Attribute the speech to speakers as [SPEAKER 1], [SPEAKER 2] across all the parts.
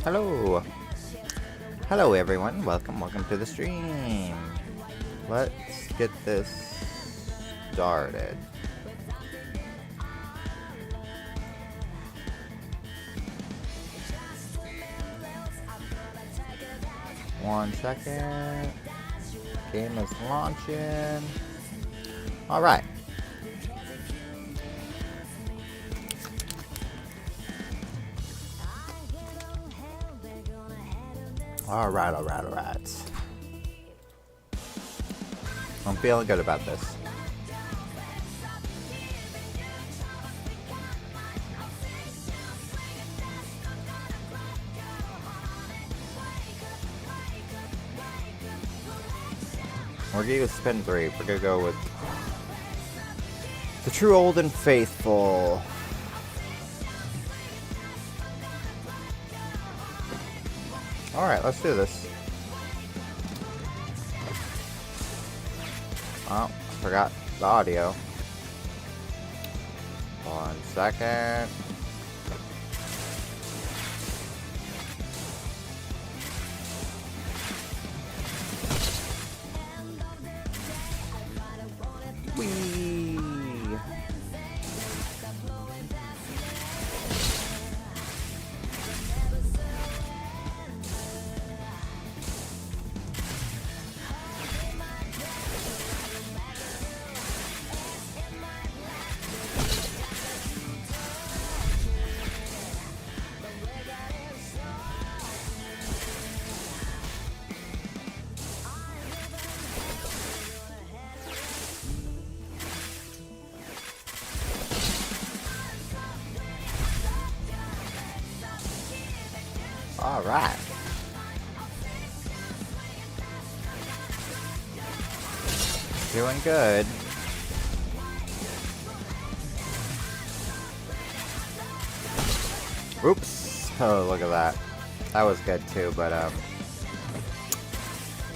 [SPEAKER 1] Hello. Hello everyone. Welcome to the stream. Let's get this started. One second. Game is launching. Alright. Alright. I'm feeling good about this. We're gonna use spin 3. We're gonna go with the true old and faithful. Alright, let's do this. Oh, forgot the audio. One second. Whee! Alright. Doing good. Oops. Oh, look at that. That was good too, but a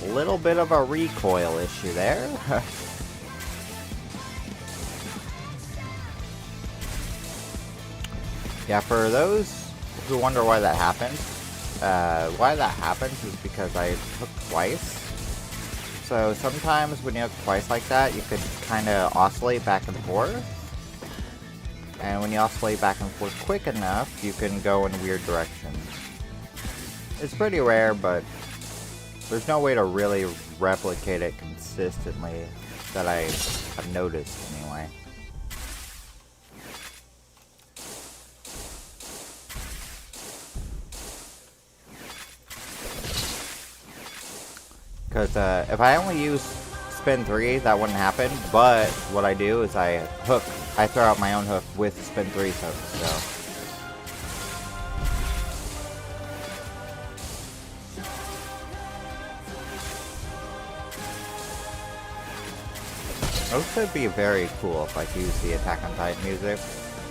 [SPEAKER 1] little bit of a recoil issue there. Yeah, for those who wonder why that happened, is because I hooked twice. So sometimes when you hook twice like that, you could kind of oscillate back and forth. And when you oscillate back and forth quick enough, you can go in weird directions. It's pretty rare, but there's no way to really replicate it consistently that I have noticed anyway. Because if I only use spin 3, that wouldn't happen. But what I do is I throw out my own hook with spin 3 hook. So this would be very cool if I could use the Attack on Titan music,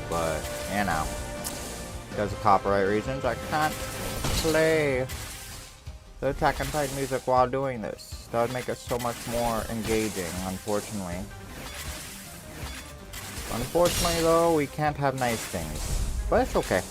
[SPEAKER 1] but you know, because of copyright reasons, I can't play the Attack on Titan music while doing this. That would make it so much more engaging, unfortunately. Unfortunately, though, we can't have nice things. But it's okay.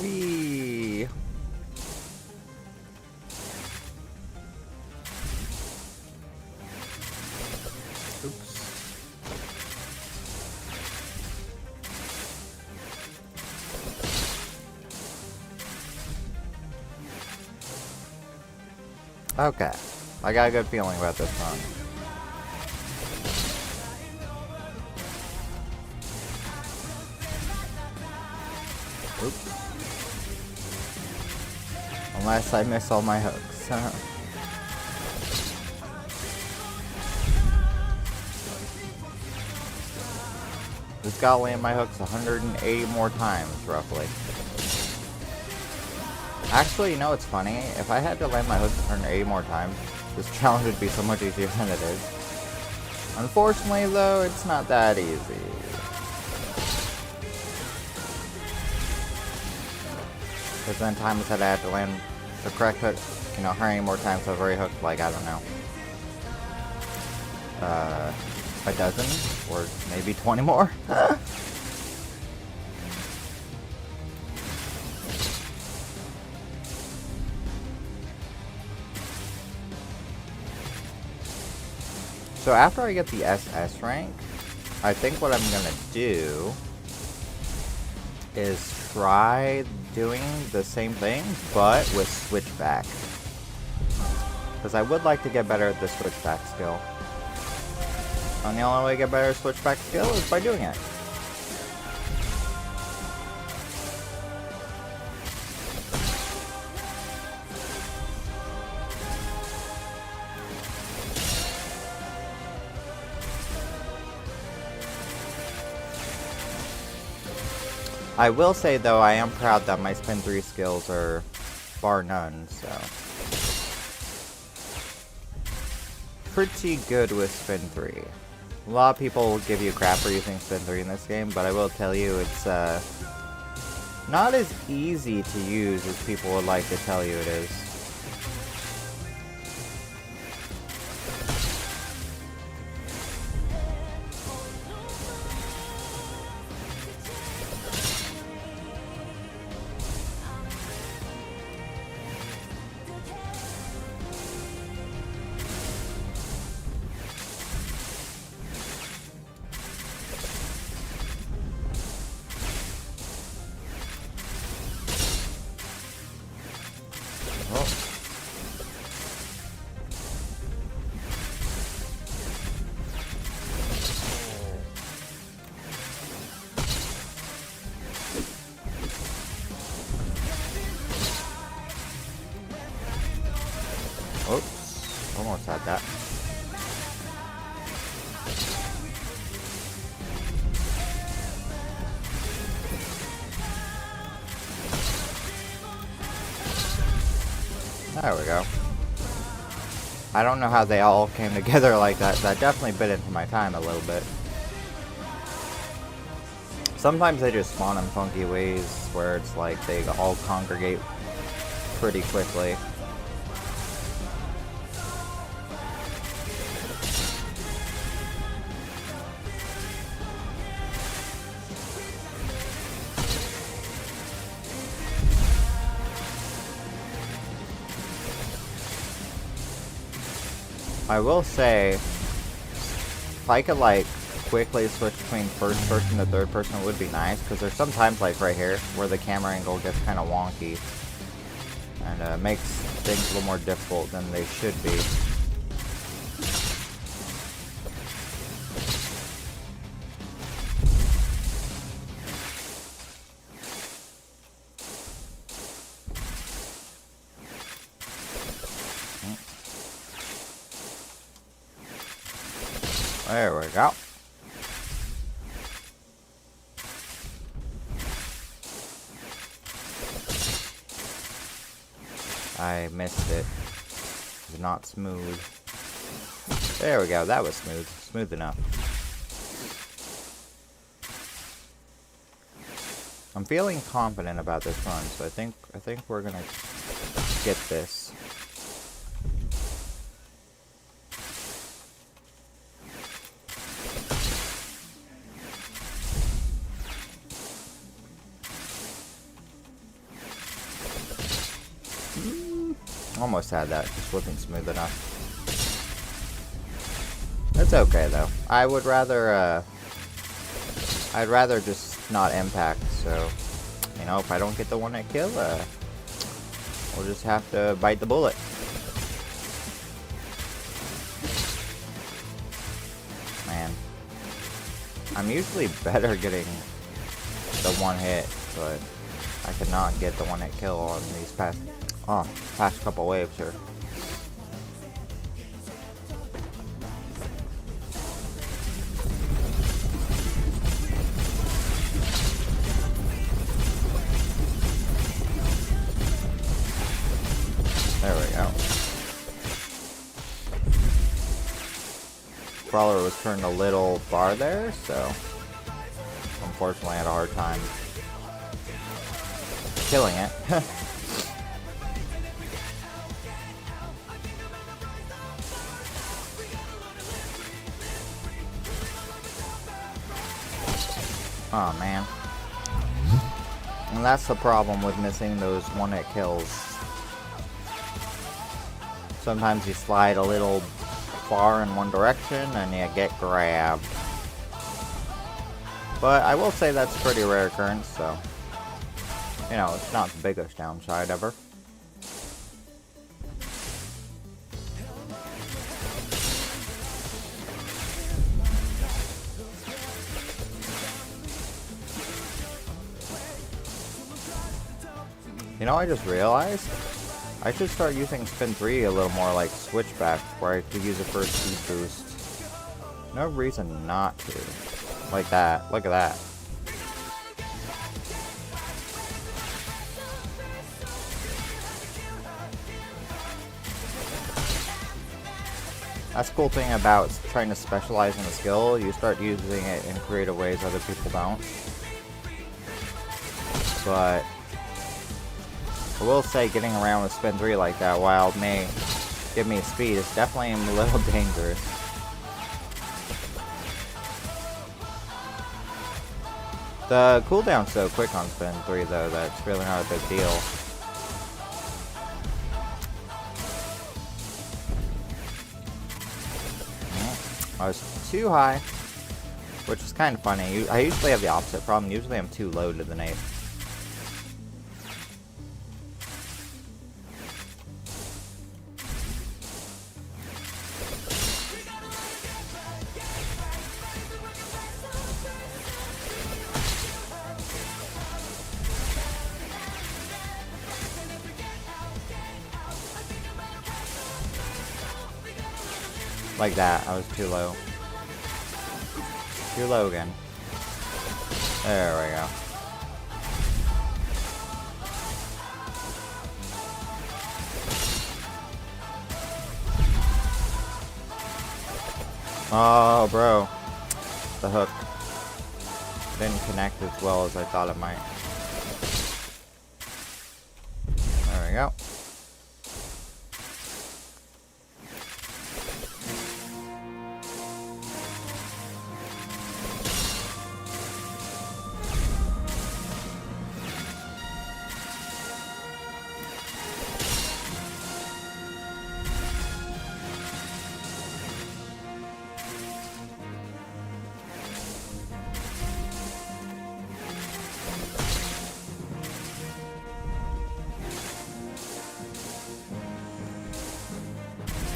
[SPEAKER 1] Whee! Oops. Okay. I got a good feeling about this one. Oops. Unless I miss all my hooks. Just gotta land my hooks 180 more times, roughly. Actually, you know what's funny? If I had to land my hook turn 80 more times, this challenge would be so much easier than it is. Unfortunately, though, it's not that easy. Because then times that I had to land the correct hook, you know, how many more times I've already hooked, like, I don't know. A dozen, or maybe 20 more. So after I get the SS rank, I think what I'm gonna do is try doing the same thing, but with switchback. Because I would like to get better at the switchback skill. And the only way to get better at switchback skill is by doing it. I will say though, I am proud that my spin 3 skills are bar none, so. Pretty good with spin 3. A lot of people will give you crap for using spin 3 in this game, but I will tell you it's not as easy to use as people would like to tell you it is. Oops, almost had that. There we go. I don't know how they all came together like that. That definitely bit into my time a little bit. Sometimes they just spawn in funky ways where it's like they all congregate pretty quickly. I will say, if I could like quickly switch between first person to third person, it would be nice, because there's sometimes like right here where the camera angle gets kind of wonky and makes things a little more difficult than they should be. There we go. I missed it. It's not smooth. There we go. That was smooth. Smooth enough. I'm feeling confident about this run, so I think we're gonna get this. Almost had that, just wasn't smooth enough. It's okay though. I would rather, I'd rather just not impact, so, you know, if I don't get the one hit kill, we'll just have to bite the bullet. Man. I'm usually better getting the one hit, but I could not get the one hit kill on these past couple waves here. Brawler was turned a little far there, so unfortunately I had a hard time killing it. Oh man. And that's the problem with missing those one-hit kills. Sometimes you slide a little far in one direction and you get grabbed. But I will say that's a pretty rare occurrence, so you know, it's not the biggest downside ever. You know, I just realized I should start using Spin 3 a little more like Switchback, where I could use it for a speed boost. No reason not to. Like that. Look at that. That's the cool thing about trying to specialize in a skill. You start using it in creative ways other people don't. But I will say getting around with Spin 3 like that, while it may give me speed, is definitely a little dangerous. The cooldown's so quick on Spin 3 though that it's really not a big deal. I was too high, which is kind of funny. I usually have the opposite problem. Usually I'm too low to the nade. Like that, I was too low. Too low again. There we go. Oh, bro. The hook didn't connect as well as I thought it might. There we go.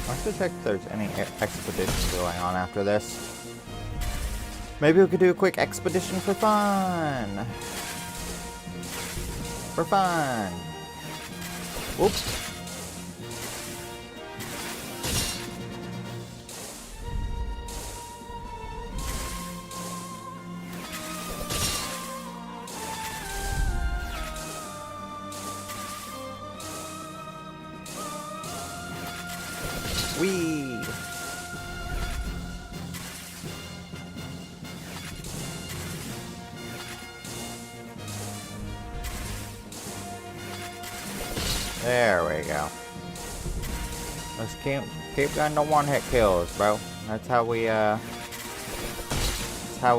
[SPEAKER 1] I should check if there's any expeditions going on after this. Maybe we could do a quick expedition for fun. For fun. Whoops. Whee! There we go. Let's keep getting the one-hit kills, bro. That's how we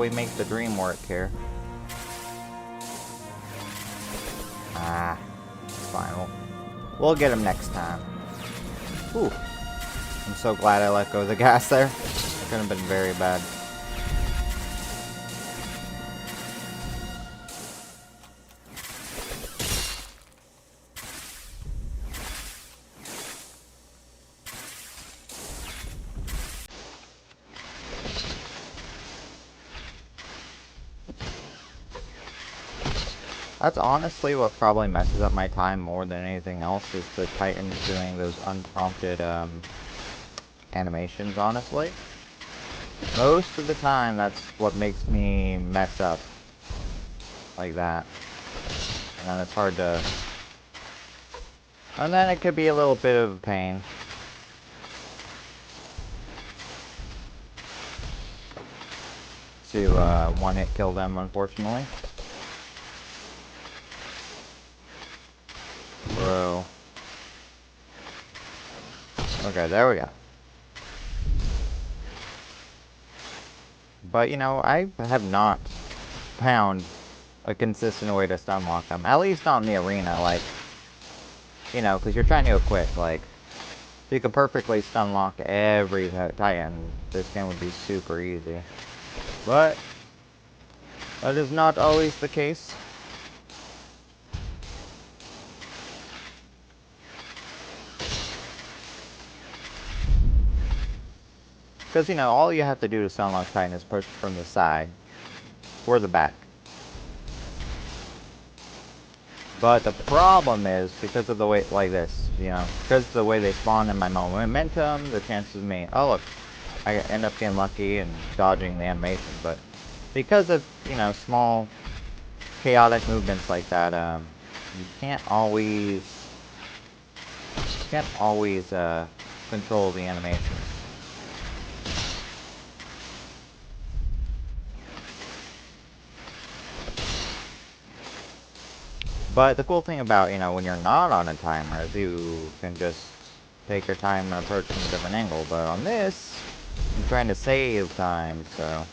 [SPEAKER 1] make the dream work here. Ah, it's fine. We'll get him next time. Ooh. I'm so glad I let go of the gas there. It could have been very bad. That's honestly what probably messes up my time more than anything else, is the Titans doing those unprompted animations, honestly. Most of the time, that's what makes me mess up. Like that. And then it's hard to... And then it could be a little bit of a pain. to one-hit kill them, unfortunately. Bro. Okay, there we go. But, you know, I have not found a consistent way to stun lock them. At least not in the arena, like, you know, because you're trying to go quick, like, if you could perfectly stun lock every Titan, this game would be super easy. But that is not always the case. Because, you know, all you have to do to stun lock Titan is push from the side or the back. But the problem is, because of the way, like this, you know, because of the way they spawn in my momentum, the chances of me, oh look, I end up getting lucky and dodging the animation, but because of, you know, small, chaotic movements like that, you can't always control the animations. But the cool thing about, you know, when you're not on a timer is you can just take your time and approach from a different angle. But on this, I'm trying to save time, so.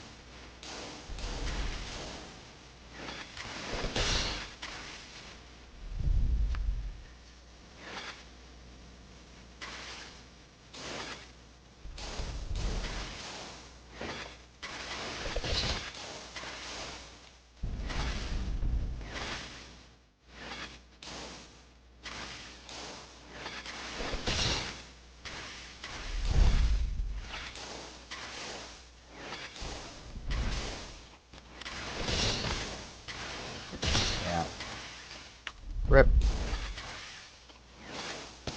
[SPEAKER 1] Yeah. Rip.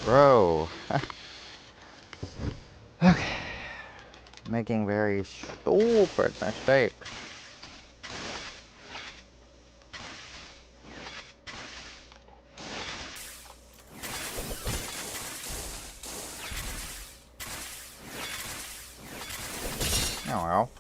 [SPEAKER 1] Bro. Okay. Making very stupid mistakes. Oh well.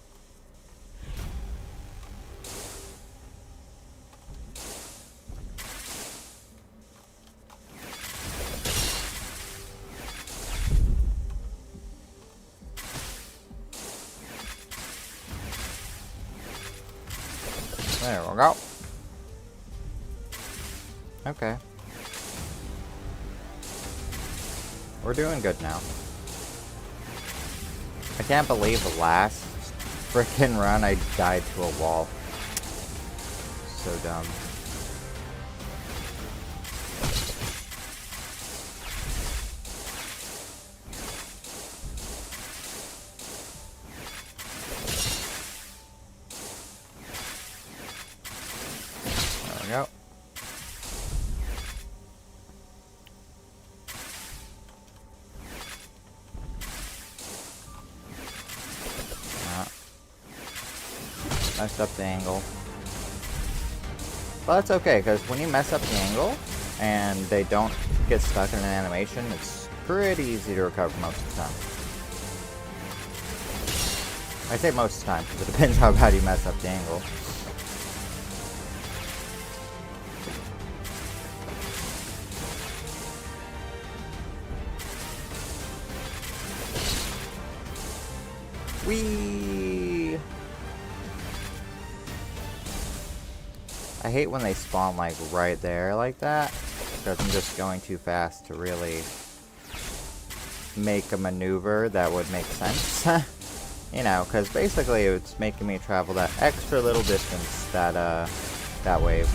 [SPEAKER 1] There we go. Okay. We're doing good now. I can't believe the last frickin' run I died to a wall. So dumb. There we go. Messed up the angle. But that's okay, because when you mess up the angle and they don't get stuck in an animation, it's pretty easy to recover most of the time. I say most of the time, because it depends how bad you mess up the angle. Whee! I hate when they spawn like right there like that, because I'm just going too fast to really make a maneuver that would make sense. You know, because basically it's making me travel that extra little distance that wave.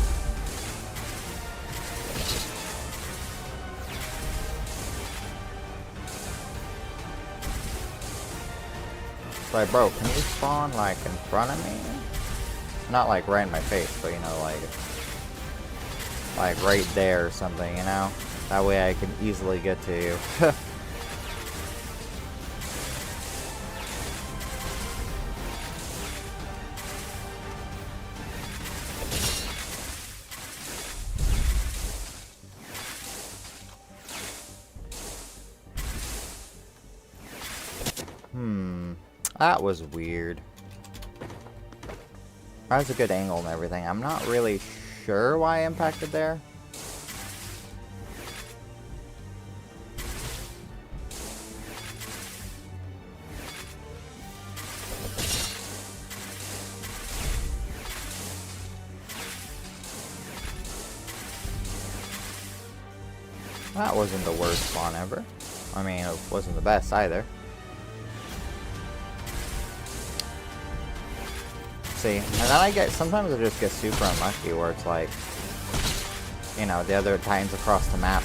[SPEAKER 1] It's like, bro, can you spawn like in front of me? Not like right in my face, but you know, like right there or something, you know? That way I can easily get to you. That was weird. That was a good angle and everything. I'm not really sure why I impacted there. That wasn't the worst spawn ever. I mean, it wasn't the best either. See, and then sometimes I just get super unlucky where it's like, you know, the other Titans across the map.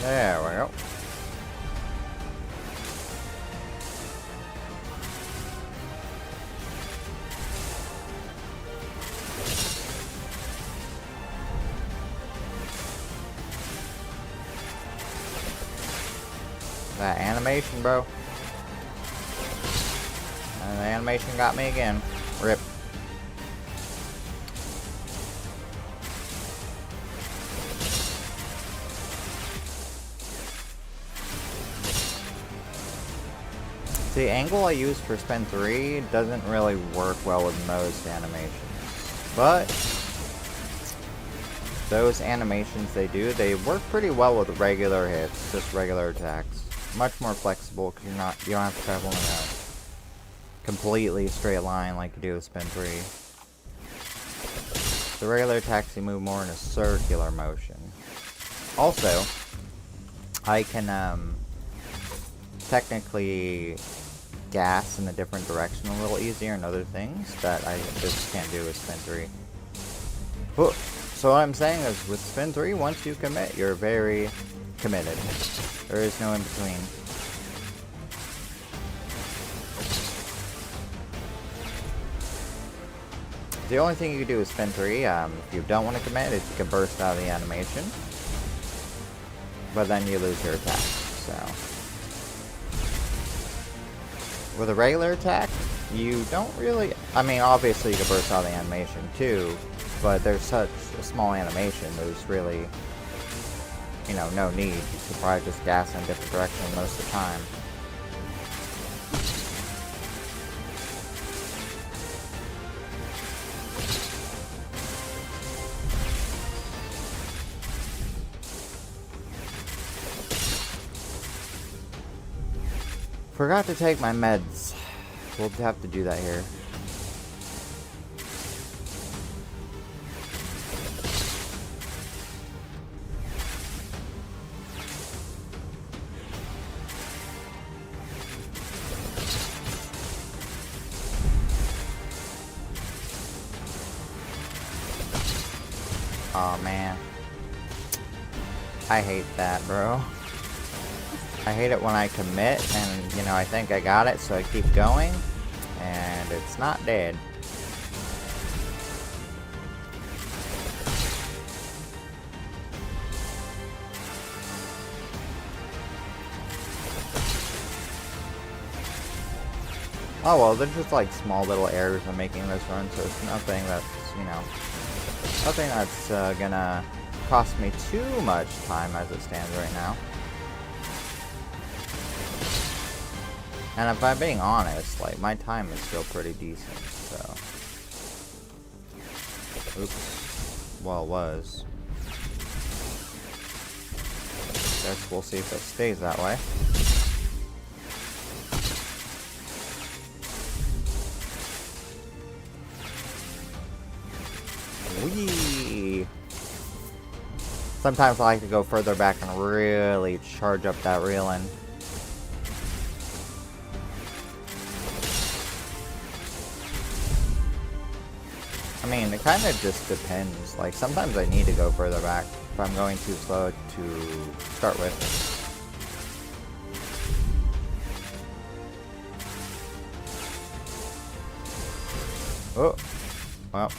[SPEAKER 1] There we go. That animation, bro. And the animation got me again. Rip. The angle I use for Spin 3 doesn't really work well with most animations. But those animations they work pretty well with regular hits, just regular attacks. Much more flexible because you don't have to travel in a completely straight line like you do with Spin 3. The regular attacks you move more in a circular motion. Also, I can technically gas in a different direction a little easier and other things that I just can't do with Spin 3. Whoa. So what I'm saying is with Spin 3, once you commit, you're very committed. There is no in between. The only thing you can do with Spin 3, if you don't want to commit, is you can burst out of the animation. But then you lose your attack, so. With a regular attack, you don't really... I mean, obviously you can burst out of the animation too, but there's such a small animation, there's really, you know, no need. You could probably just gas in a different direction most of the time. Forgot to take my meds. We'll have to do that here. Oh man. I hate that, bro. I hate it when I commit and, you know, I think I got it, so I keep going, and it's not dead. Oh well, they're just like small little errors in making this run, so it's nothing that's, you know, nothing that's gonna cost me too much time as it stands right now. And if I'm being honest, like, my time is still pretty decent, so. Oops. Well, it was. Guess we'll see if it stays that way. Whee! Sometimes I like to go further back and really charge up that reeling. I mean, it kind of just depends. Like, sometimes I need to go further back if I'm going too slow to start with. Oh, well.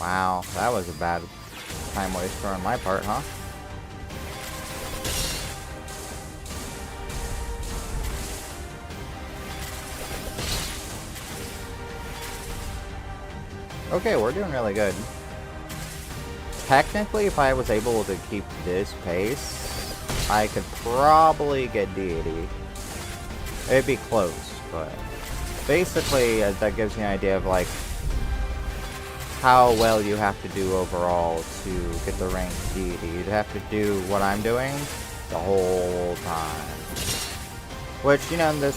[SPEAKER 1] Wow, that was a bad time waster on my part, huh? Okay, we're doing really good. Technically, if I was able to keep this pace, I could probably get deity. It'd be close, but basically that gives you an idea of like how well you have to do overall to get the rank deity. You'd have to do what I'm doing the whole time. Which, you know, in the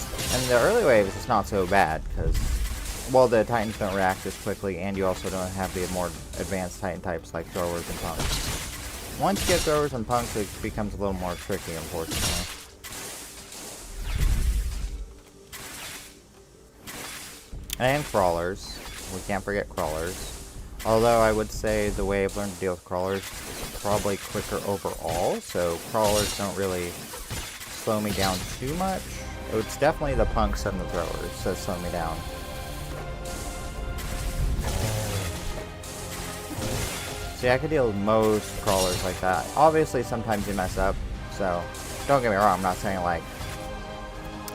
[SPEAKER 1] early waves, it's not so bad because, well, the Titans don't react as quickly, and you also don't have the more advanced Titan types like throwers and punks. Once you get throwers and punks, it becomes a little more tricky, unfortunately. And crawlers. We can't forget crawlers. Although I would say the way I've learned to deal with crawlers is probably quicker overall, so crawlers don't really slow me down too much. It's definitely the punks and the throwers that slow me down. See, I could deal with most crawlers like that. Obviously, sometimes you mess up, so don't get me wrong, I'm not saying like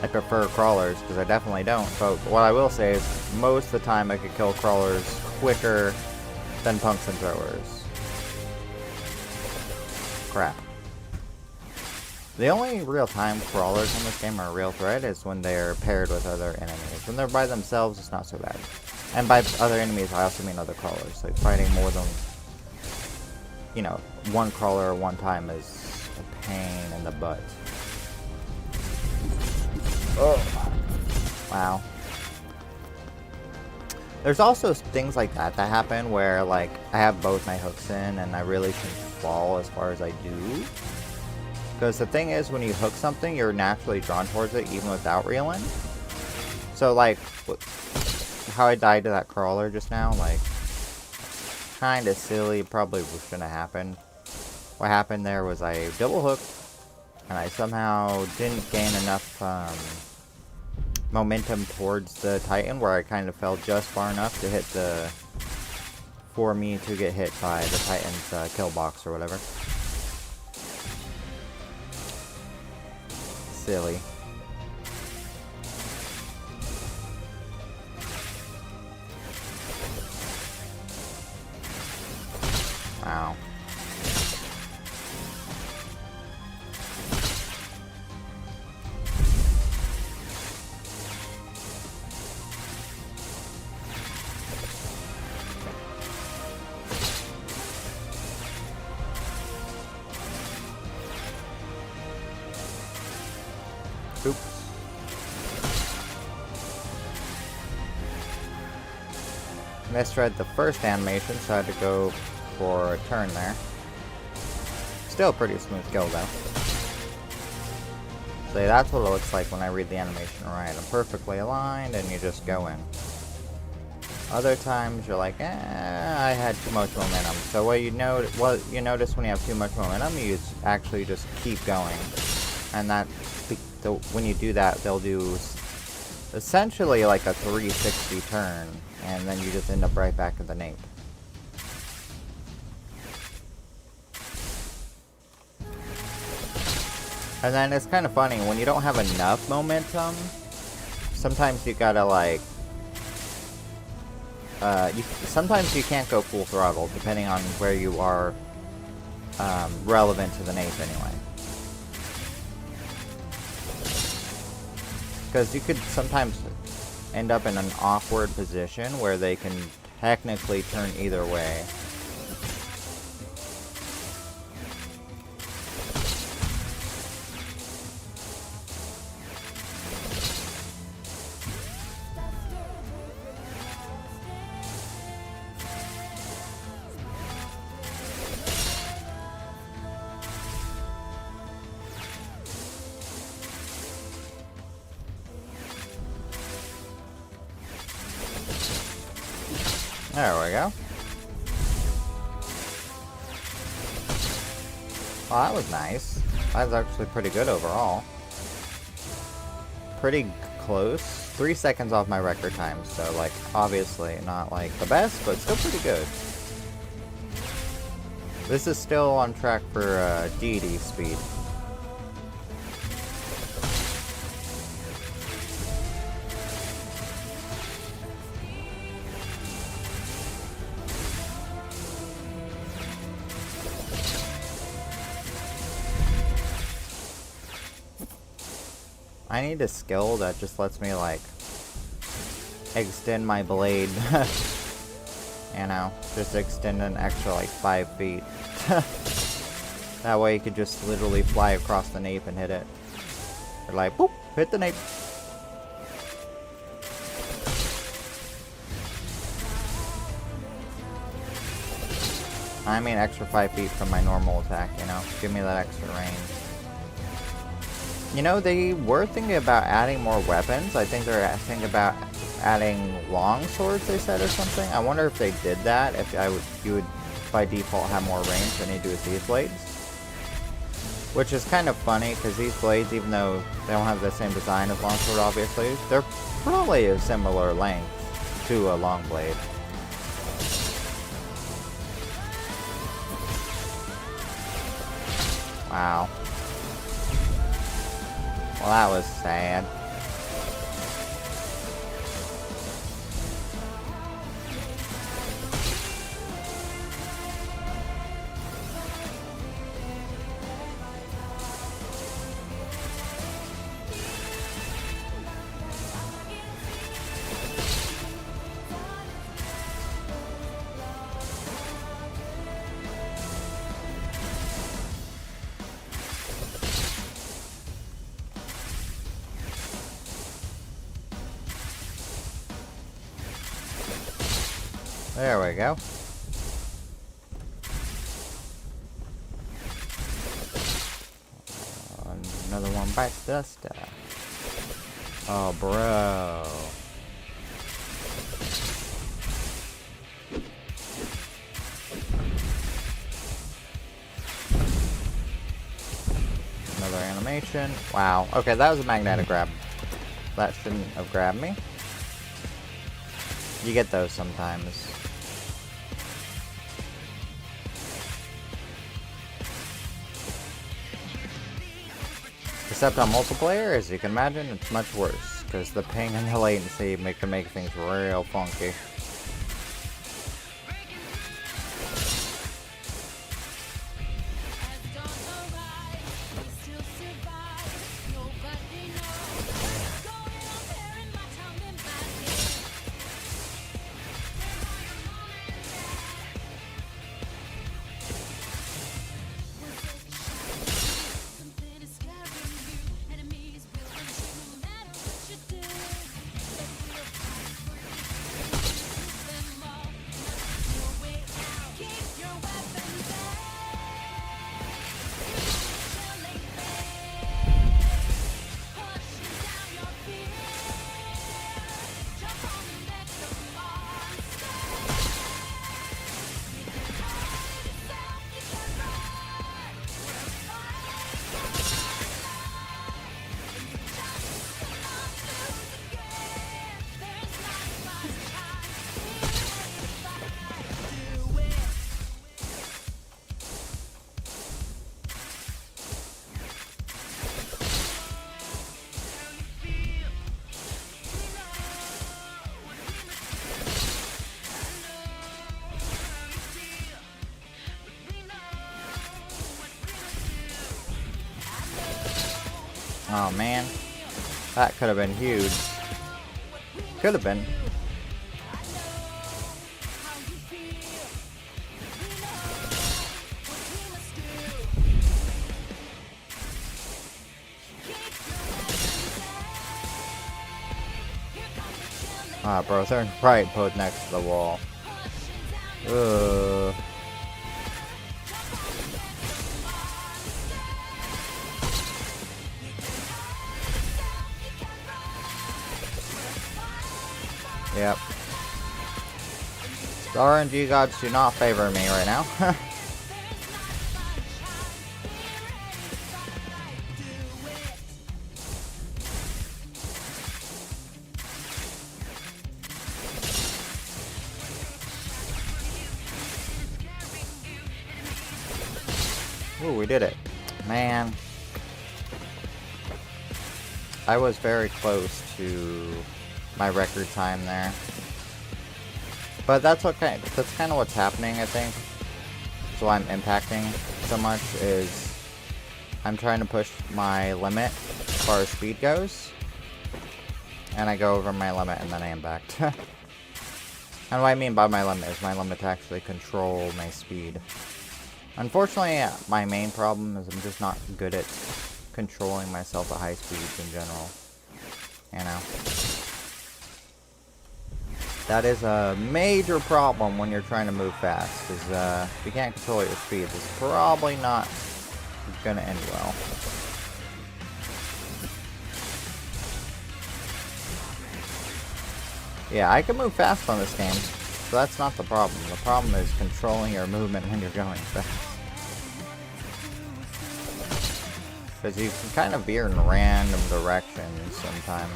[SPEAKER 1] I prefer crawlers, because I definitely don't, but what I will say is most of the time I could kill crawlers quicker than punks and throwers. Crap. The only real time crawlers in this game are a real threat is when they're paired with other enemies. When they're by themselves, it's not so bad. And by other enemies, I also mean other crawlers. Like fighting more than, you know, one crawler at one time is a pain in the butt. Oh. Wow. There's also things like that happen where, like, I have both my hooks in and I really shouldn't fall as far as I do. Because the thing is, when you hook something, you're naturally drawn towards it even without reeling. So, like, how I died to that crawler just now, like, kind of silly, probably shouldn't have happened. What happened there was I double hooked, and I somehow didn't gain enough momentum towards the Titan where I kind of fell just far enough to hit for me to get hit by the Titan's kill box or whatever. Silly. Wow. Oops. Misread the first animation, so I had to go for a turn there. Still pretty smooth kill though. So that's what it looks like when I read the animation right. I'm perfectly aligned and you just go in. Other times you're like, I had too much momentum. So what you notice when you have too much momentum, you actually just keep going. And when you do that, they'll do essentially like a 360 turn, and then you just end up right back at the nape. And then it's kind of funny, when you don't have enough momentum, sometimes you gotta like, sometimes you can't go full throttle, depending on where you are relevant to the nape anyway. Because you could sometimes end up in an awkward position where they can technically turn either way. There we go. Well, that was nice. That was actually pretty good overall. Pretty close. 3 seconds off my record time, so, like, obviously not, like, the best, but still pretty good. This is still on track for deity speed. I need a skill that just lets me, like, extend my blade. You know, just extend an extra, like, 5 feet. That way you could just literally fly across the nape and hit it. Or like, boop, hit the nape. I mean extra 5 feet from my normal attack, you know? Give me that extra range. You know, they were thinking about adding more weapons. I think they're thinking about adding long swords, they said, or something. I wonder if they did that, if you would by default have more range than you do with these blades. Which is kind of funny, because these blades, even though they don't have the same design as longsword, obviously, they're probably a similar length to a long blade. Wow. Well, that was sad. There we go. Another one bites dust. Oh, bro. Another animation. Wow. Okay, that was a magnetic grab. That shouldn't have grabbed me. You get those sometimes. Except on multiplayer, as you can imagine, it's much worse, because the ping and the latency can make things real funky. Oh man, that could have been huge. Could have been. Ah, bro, they're right both next to the wall. Ugh. Yep. The RNG gods do not favor me right now. Ooh, we did it. Man. I was very close to my record time there. But that's okay. That's kind of what's happening, I think. So I'm impacting so much is I'm trying to push my limit as far as speed goes. And I go over my limit and then I impact. And what I mean by my limit is my limit to actually control my speed. Unfortunately, my main problem is I'm just not good at controlling myself at high speeds in general. You know? That is a major problem when you're trying to move fast, because if you can't control your speeds, it's probably not gonna end well. Yeah, I can move fast on this game, so that's not the problem. The problem is controlling your movement when you're going fast. Because you can kind of veer in random directions sometimes.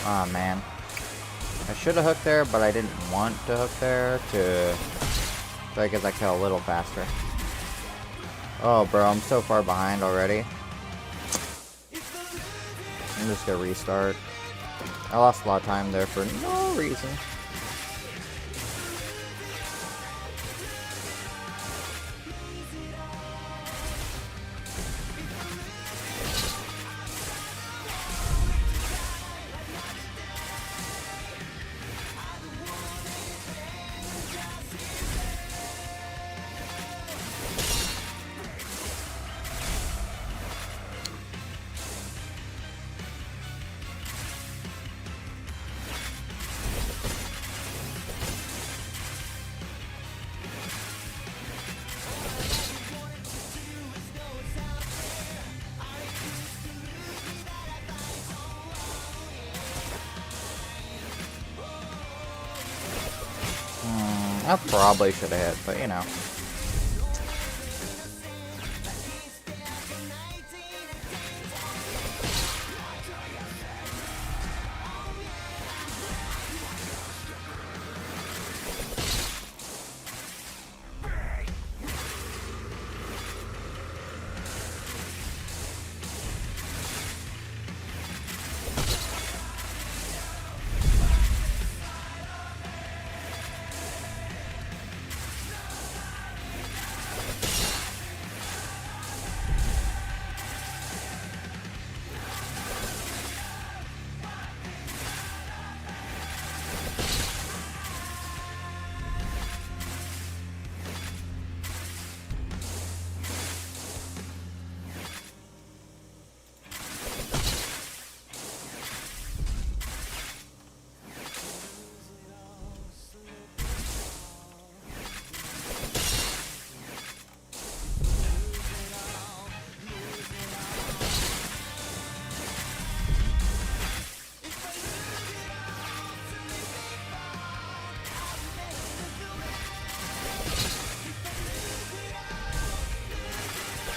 [SPEAKER 1] Aw, oh, man. I should have hooked there, but I didn't want to hook there so I get that kill a little faster. Oh, bro, I'm so far behind already. I'm just gonna restart. I lost a lot of time there for no reason. I probably should have hit, but you know.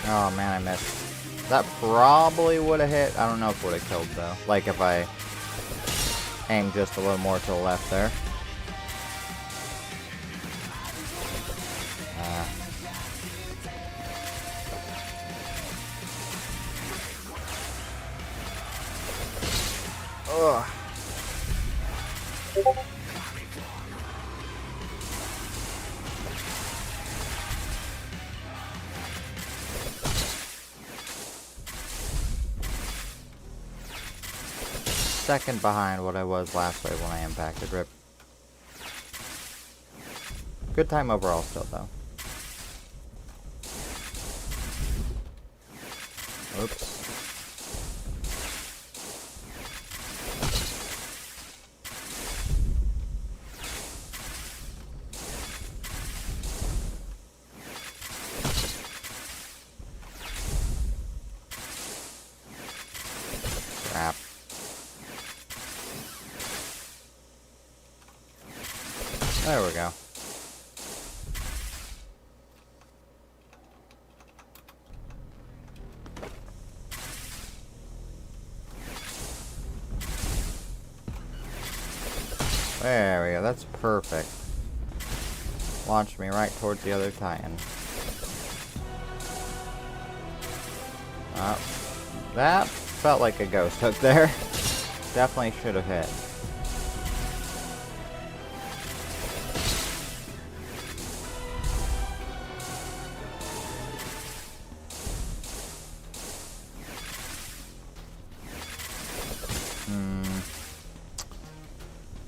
[SPEAKER 1] Oh man, I missed. That probably would have hit. I don't know if it would have killed though. Like if I aimed just a little more to the left there. Ugh. Second behind what I was last wave when I impacted. Rip. Good time overall still though. Oops. Crap. There we go. There we go, that's perfect. Launched me right towards the other tie-in. That felt like a ghost hook there. Definitely should have hit.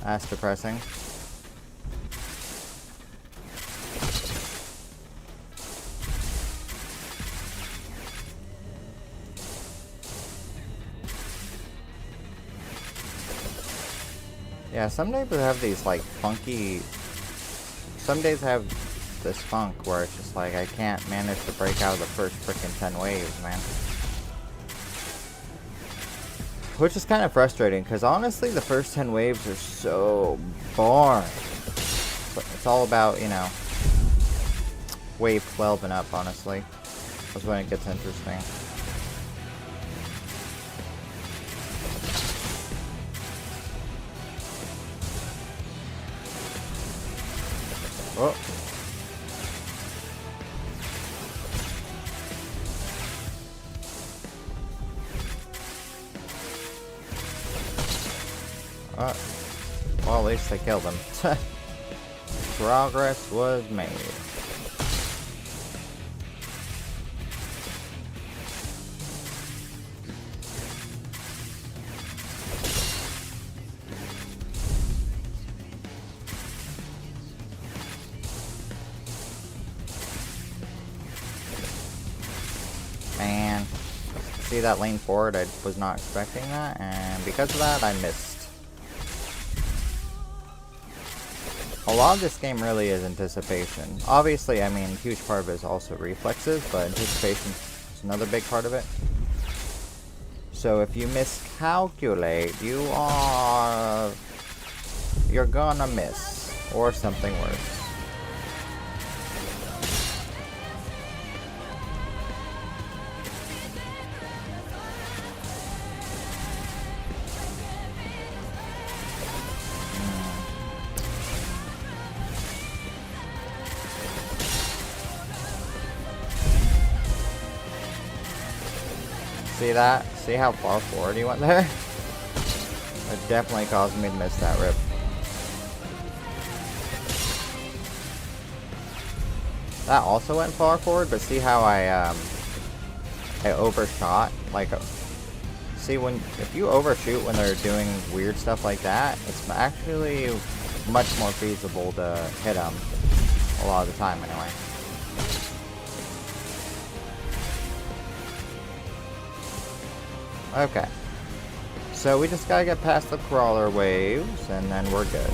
[SPEAKER 1] That's depressing. Yeah, some days I have these like funky... Some days I have this funk where it's just like I can't manage to break out of the first frickin' 10 waves, man. Which is kind of frustrating, because honestly the first 10 waves are so boring. But it's all about, you know, wave 12 and up, honestly. That's when it gets interesting. Oh. Well, at least I killed him. Progress was made. Man, see that lane forward? I was not expecting that, and because of that, I missed. A lot of this game really is anticipation. Obviously, I mean, a huge part of it is also reflexes, but anticipation is another big part of it. So if you miscalculate, you're gonna miss, or something worse. See that? See how far forward he went there? It definitely caused me to miss that rip. That also went far forward, but see how I overshot? Like, see, if you overshoot when they're doing weird stuff like that, it's actually much more feasible to hit them a lot of the time anyway. Okay, so we just gotta get past the crawler waves, and then we're good.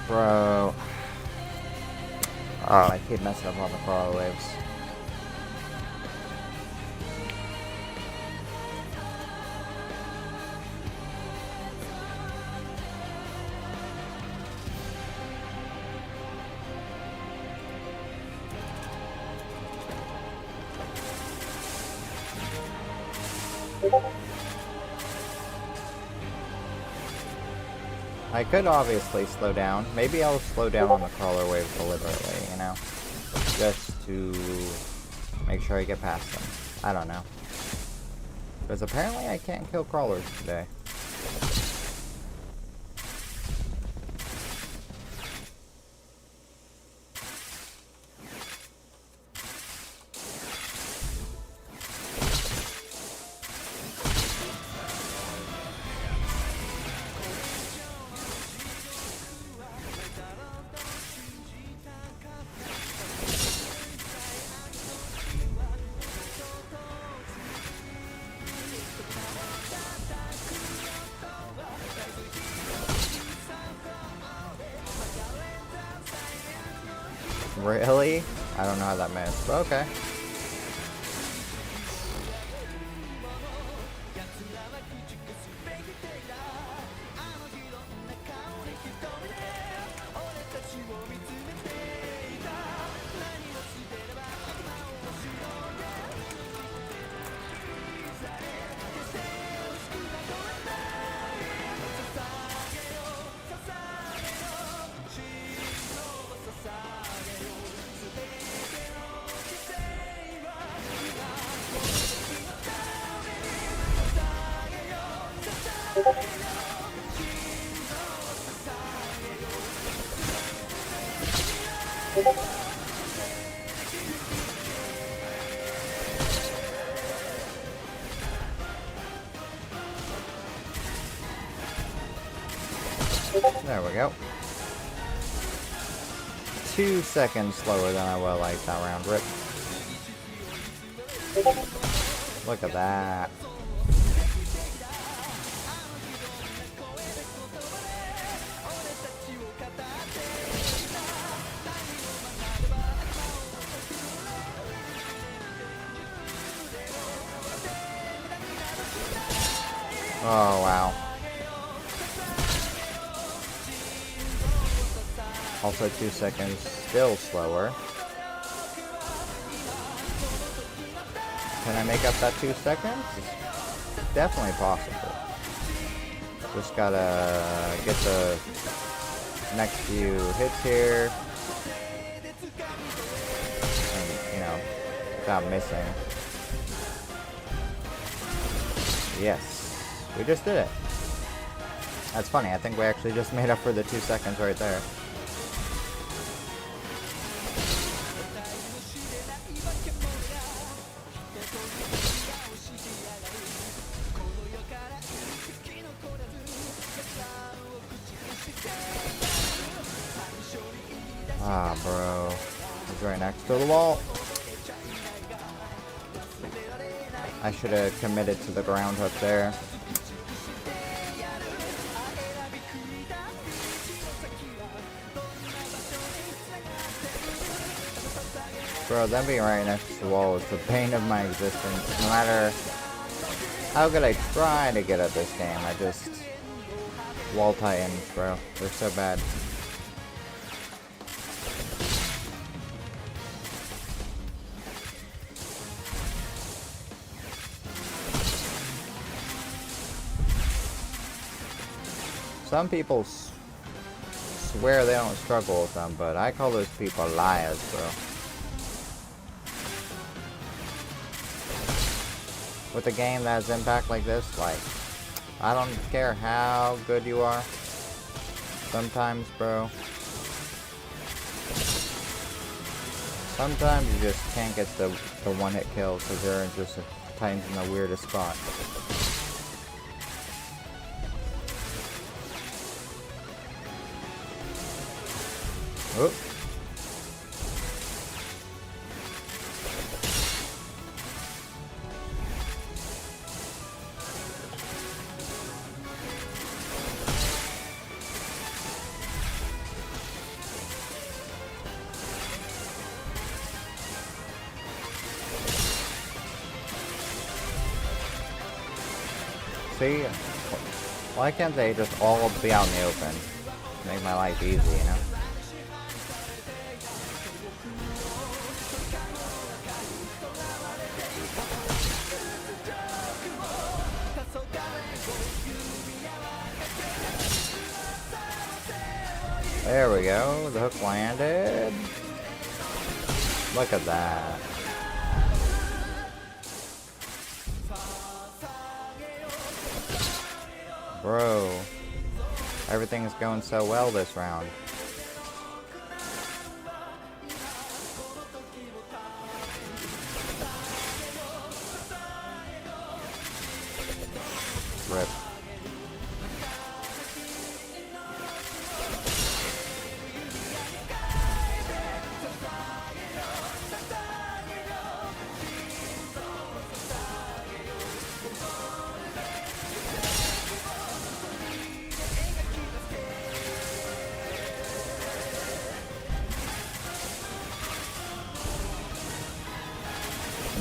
[SPEAKER 1] Bro. Oh, I keep messing up on the crawler waves. I could obviously slow down. Maybe I'll slow down on the crawler wave deliberately, you know? Just to make sure I get past them. I don't know. Because apparently I can't kill crawlers today. Really? I don't know how that missed, but okay. There we go. 2 seconds slower than I would like that round. Rip. Look at that. Oh, wow. Also 2 seconds, still slower. Can I make up that 2 seconds? Definitely possible. Just gotta get the next few hits here. And, you know, without missing. Yes. We just did it. That's funny, I think we actually just made up for the 2 seconds right there. Ah, bro. He's right next to the wall. I should have committed to the ground hook there. Bro, them being right next to the wall is the bane of my existence. No matter how good I try to get at this game, I just... Wall titans, bro. They're so bad. Some people swear they don't struggle with them, but I call those people liars, bro. With a game that has impact like this, like, I don't care how good you are. Sometimes, bro. Sometimes you just can't get the one-hit kill because they're just Titans in the weirdest spot. Oop. See? Why can't they just all be out in the open? Make my life easy, you know? There we go, the hook landed. Look at that. Bro, everything's going so well this round. Rip.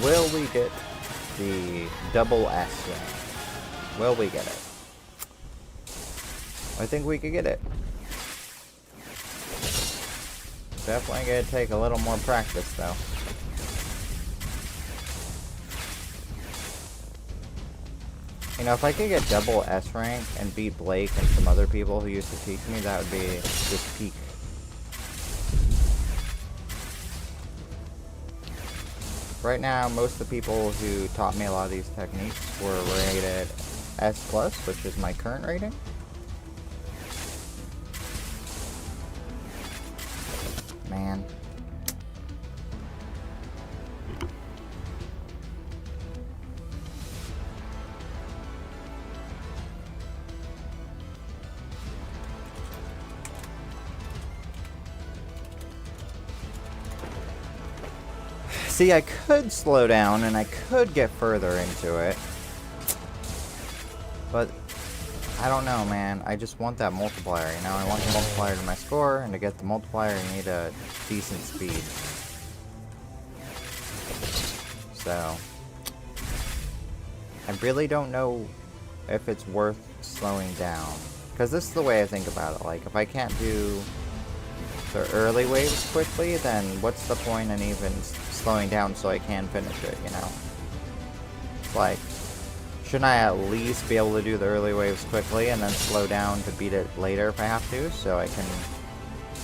[SPEAKER 1] Will we get the double S rank? Will we get it? I think we could get it. Definitely gonna take a little more practice though. You know, if I could get double S rank and beat Blake and some other people who used to teach me, that would be just peak. Right now, most of the people who taught me a lot of these techniques were rated S+, which is my current rating. Man. See, I could slow down and I could get further into it. But I don't know, man. I just want that multiplier, you know? I want the multiplier to my score, and to get the multiplier, you need a decent speed. So, I really don't know if it's worth slowing down. Because this is the way I think about it. Like, if I can't do the early waves quickly, then what's the point in even slowing down so I can finish it, you know? It's like, shouldn't I at least be able to do the early waves quickly and then slow down to beat it later if I have to, so I can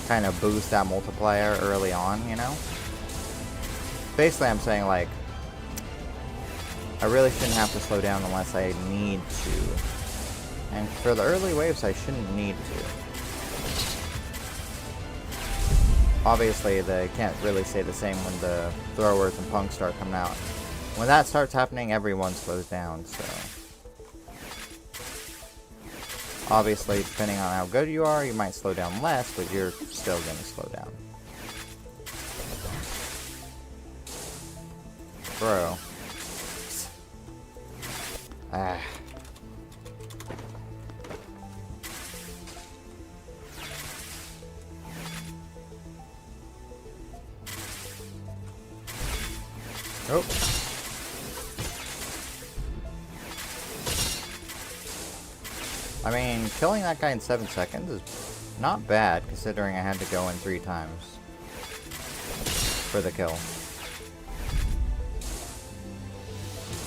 [SPEAKER 1] kind of boost that multiplier early on, you know? Basically, I'm saying, like, I really shouldn't have to slow down unless I need to. And for the early waves, I shouldn't need to. Obviously, they can't really say the same when the throwers and punks start coming out. When that starts happening, everyone slows down, so... Obviously, depending on how good you are, you might slow down less, but you're still gonna slow down. Bro. Ah. Oh. I mean, killing that guy in 7 seconds is not bad, considering I had to go in 3 times for the kill.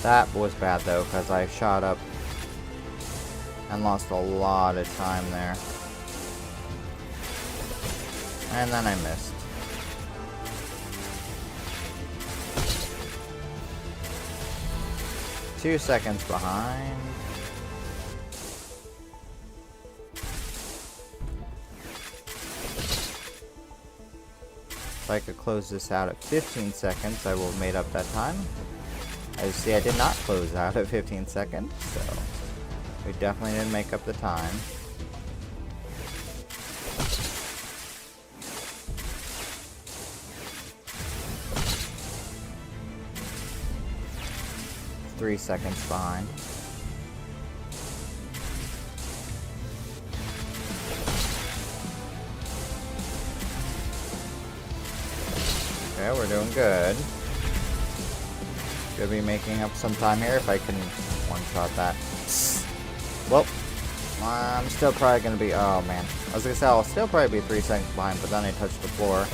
[SPEAKER 1] That was bad, though, because I shot up and lost a lot of time there. And then I missed. Two seconds behind. If I could close this out at 15 seconds, I will have made up that time. As you see, I did not close out at 15 seconds, so we definitely didn't make up the time. Three seconds behind. Okay, we're doing good. Should be making up some time here if I can one-shot that. Well, I'm still probably going to be... Oh, man. I was going to say, I'll still probably be 3 seconds behind, but then I touched the floor.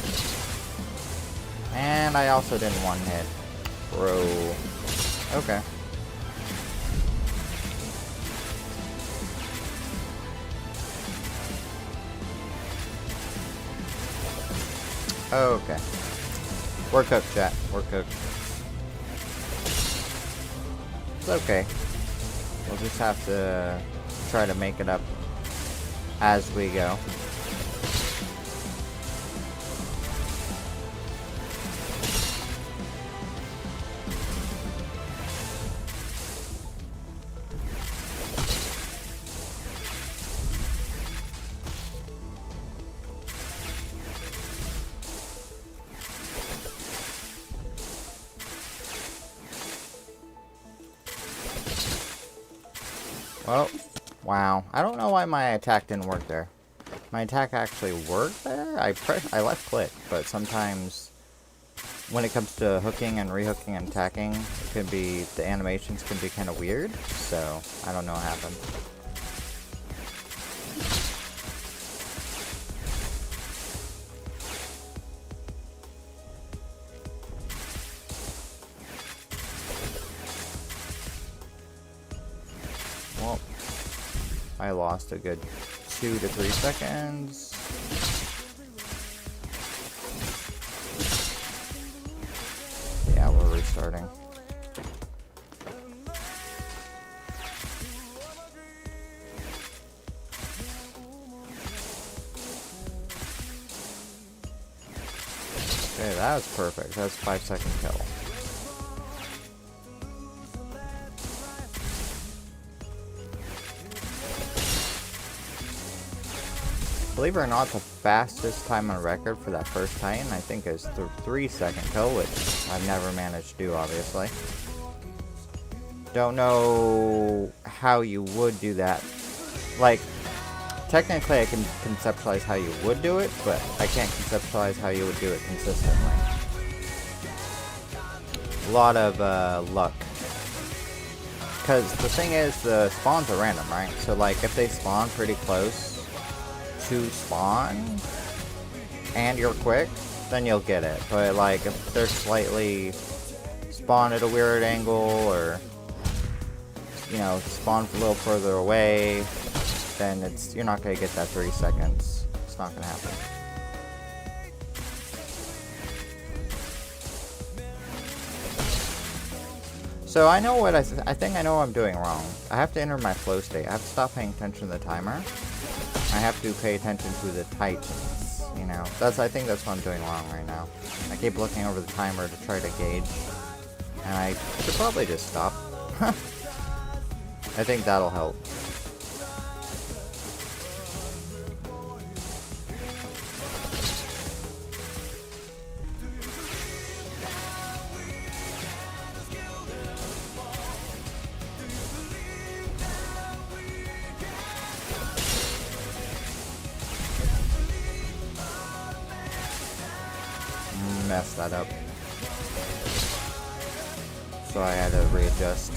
[SPEAKER 1] And I also didn't one-hit. Bro. Okay. Okay. We're cooked, chat. We're cooked. It's okay. We'll just have to try to make it up as we go. Well, wow. I don't know why my attack didn't work there. My attack actually worked there? I left click, but sometimes when it comes to hooking and rehooking and attacking, it can be, the animations can be kind of weird, so I don't know what happened. Well, I lost a good 2 to 3 seconds. Yeah, we're restarting. that was perfect. That's a 5-second kill. Believe it or not, the fastest time on record for that first Titan, I think, is the 3-second kill, which I've never managed to do, obviously. Don't know how you would do that. Like, technically I can conceptualize how you would do it, but I can't conceptualize how you would do it consistently. A lot of luck. Because the thing is, the spawns are random, right? So like, if they spawn pretty close to spawn, and you're quick, then you'll get it. But like, if they're slightly spawn at a weird angle, or, you know, spawn a little further away, then you're not gonna get that 3 seconds. It's not gonna happen. So I know what I think I know what I'm doing wrong. I have to enter my flow state. I have to stop paying attention to the timer. I have to pay attention to the Titans, you know. I think that's what I'm doing wrong right now. I keep looking over the timer to try to gauge, and I should probably just stop. I think that'll help. Messed that up. So I had to readjust.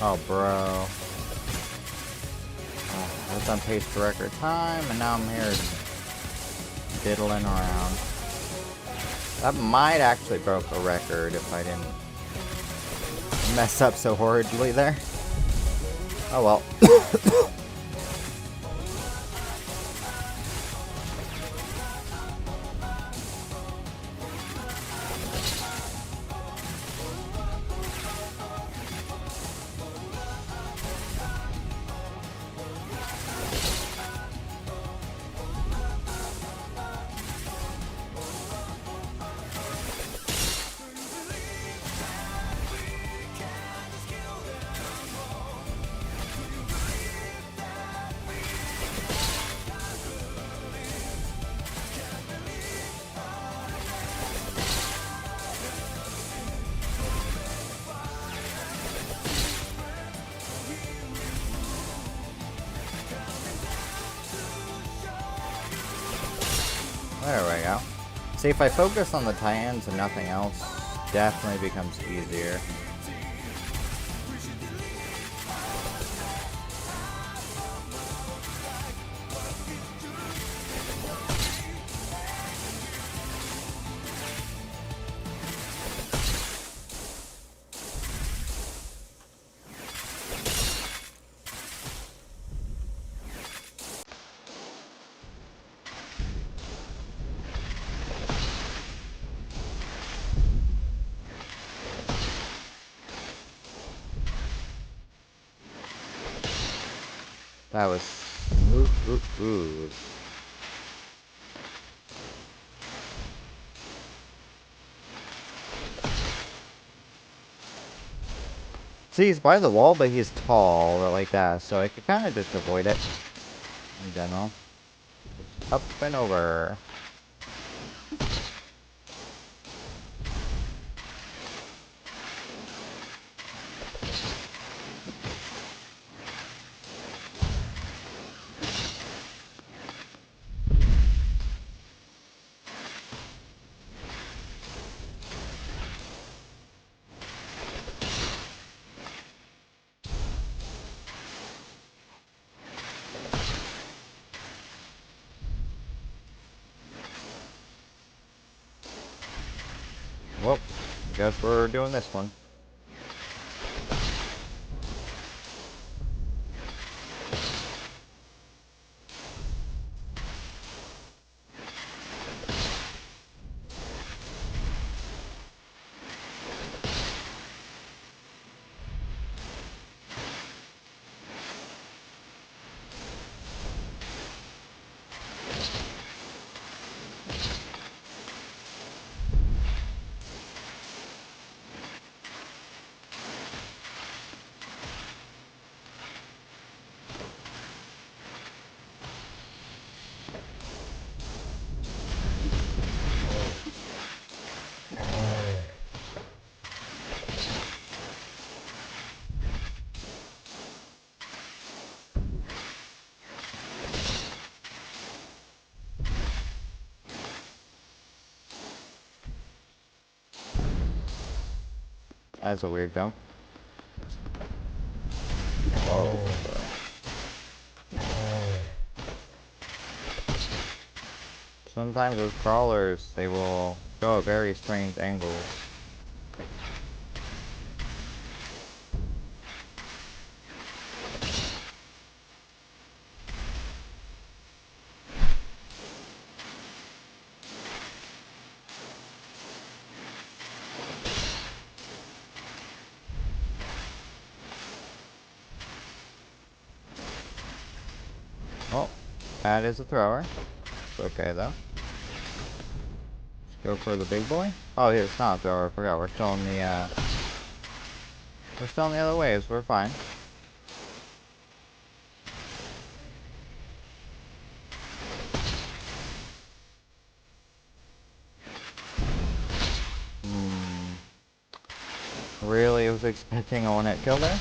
[SPEAKER 1] Oh, bro. I was on pace for record time, and now I'm here diddling around. That might actually broke a record if I didn't mess up so horribly there. Oh well. There we go. See, if I focus on the Titans and nothing else, definitely becomes easier. That was smooth. See, he's by the wall, but he's tall, or like that, so I could kind of just avoid it in general. Up and over. Guess we're doing this one. That's a weird jump. Oh. Sometimes those crawlers, they will go at very strange angles. Oh, that is a thrower. It's okay though. Let's go for the big boy. Oh, it's not a thrower. I forgot. We're still in the other waves. We're fine. Really was expecting a one-hit kill there.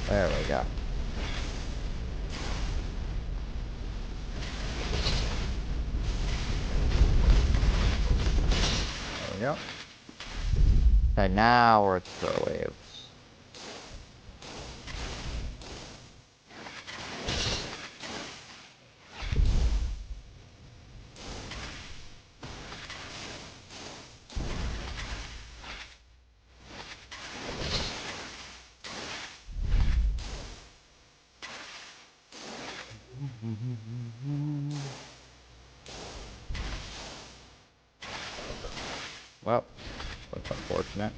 [SPEAKER 1] There we go. There we go. Okay, now we're at the throw waves. Well, that's unfortunate.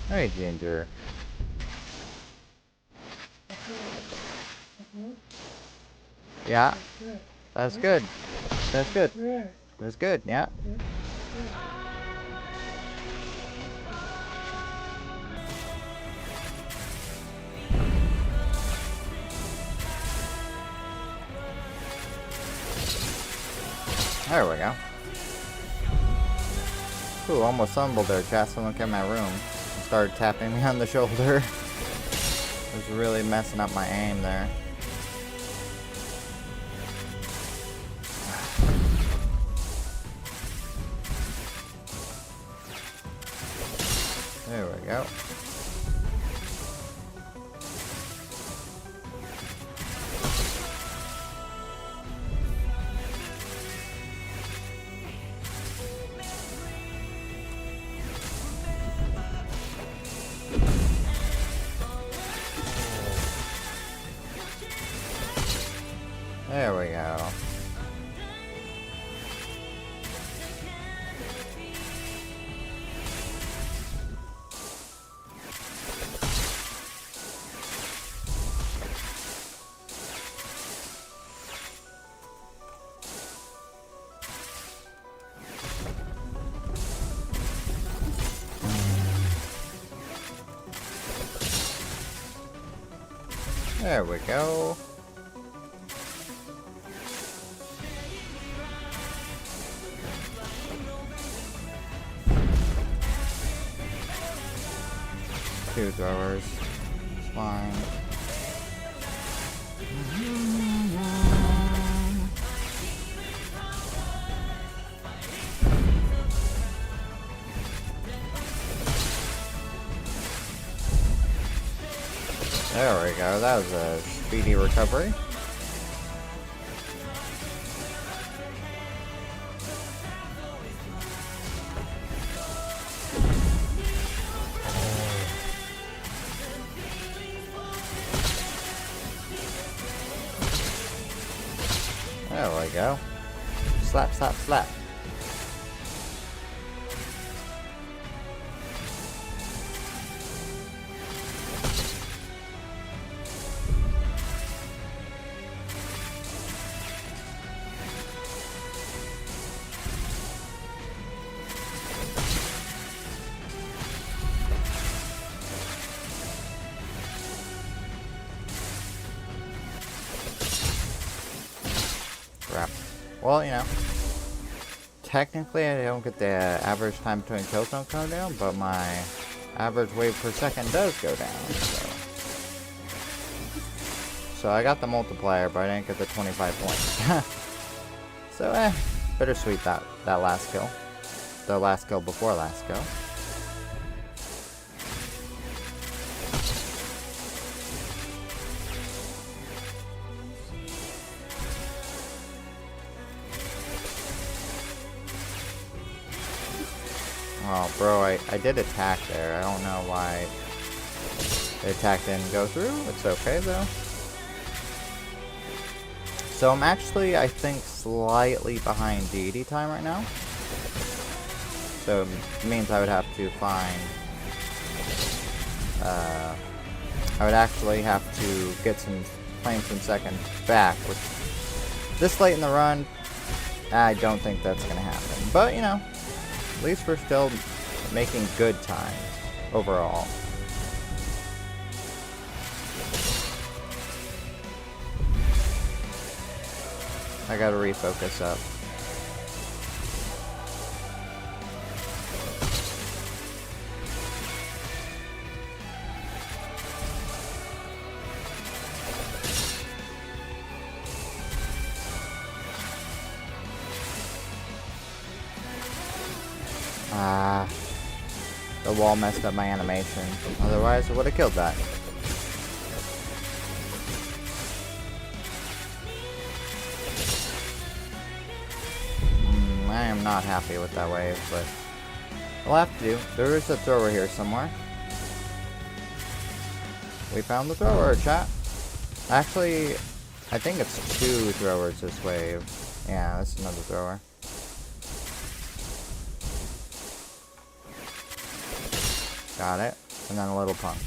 [SPEAKER 1] Hey, Ginger. Yeah, that's good. That's good. That's good, yeah. There we go. Ooh, almost stumbled there, chat. Someone came in my room and started tapping me on the shoulder. It was really messing up my aim there. There we go. There we go. There we go. 2 throwers. It's fine. There we go, that was a speedy recovery. There we go. Slap, slap, slap. Crap. Well, you know, technically I don't get the average time between kills don't go down, but my average wave per second does go down, so I got the multiplier, but I didn't get the 25 points. So, bittersweet that last kill. The last kill before last kill. Oh, bro, I did attack there. I don't know why the attack didn't go through. It's okay, though. So I'm actually, I think, slightly behind deity time right now. So it means I would have to find... I would actually have to get claim some seconds back, which this late in the run, I don't think that's going to happen. But, you know, at least we're still making good time overall. I gotta refocus up. The wall messed up my animation. Otherwise, I would have killed that. I am not happy with that wave, but we'll have to do. There is a thrower here somewhere. We found the thrower, chat. Actually, I think it's 2 throwers this wave. Yeah, that's another thrower. Got it. And then a little punk.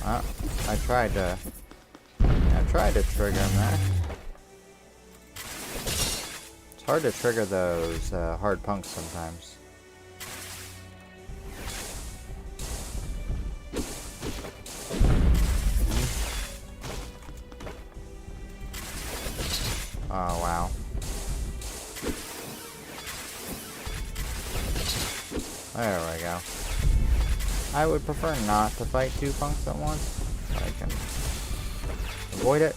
[SPEAKER 1] I tried to trigger him there. It's hard to trigger those hard punks sometimes. Oh, wow. There we go. I would prefer not to fight 2 punks at once, so I can avoid it.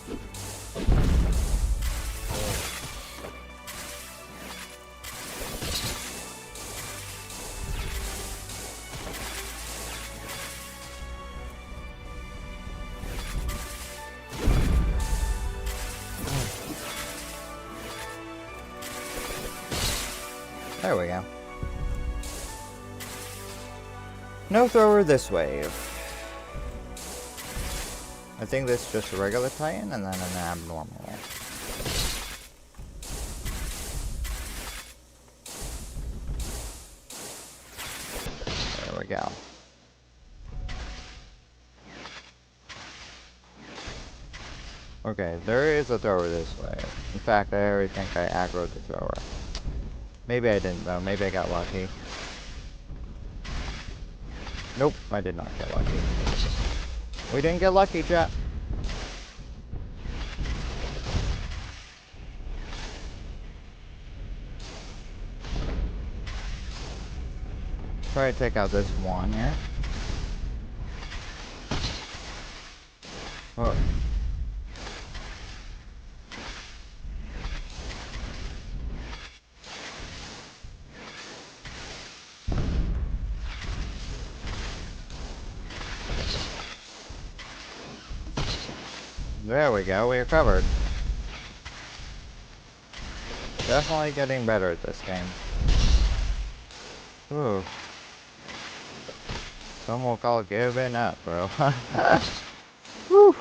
[SPEAKER 1] There we go. No thrower this wave. I think this is just a regular Titan and then an abnormal. There we go. Okay, there is a thrower this way. In fact, I already think I aggroed the thrower. Maybe I didn't though, maybe I got lucky. Nope, I did not get lucky. We didn't get lucky, chat. try to take out this one here. Oh. There we go, we are covered. Definitely getting better at this game. Ooh. Some will call it giving up, bro. Whew.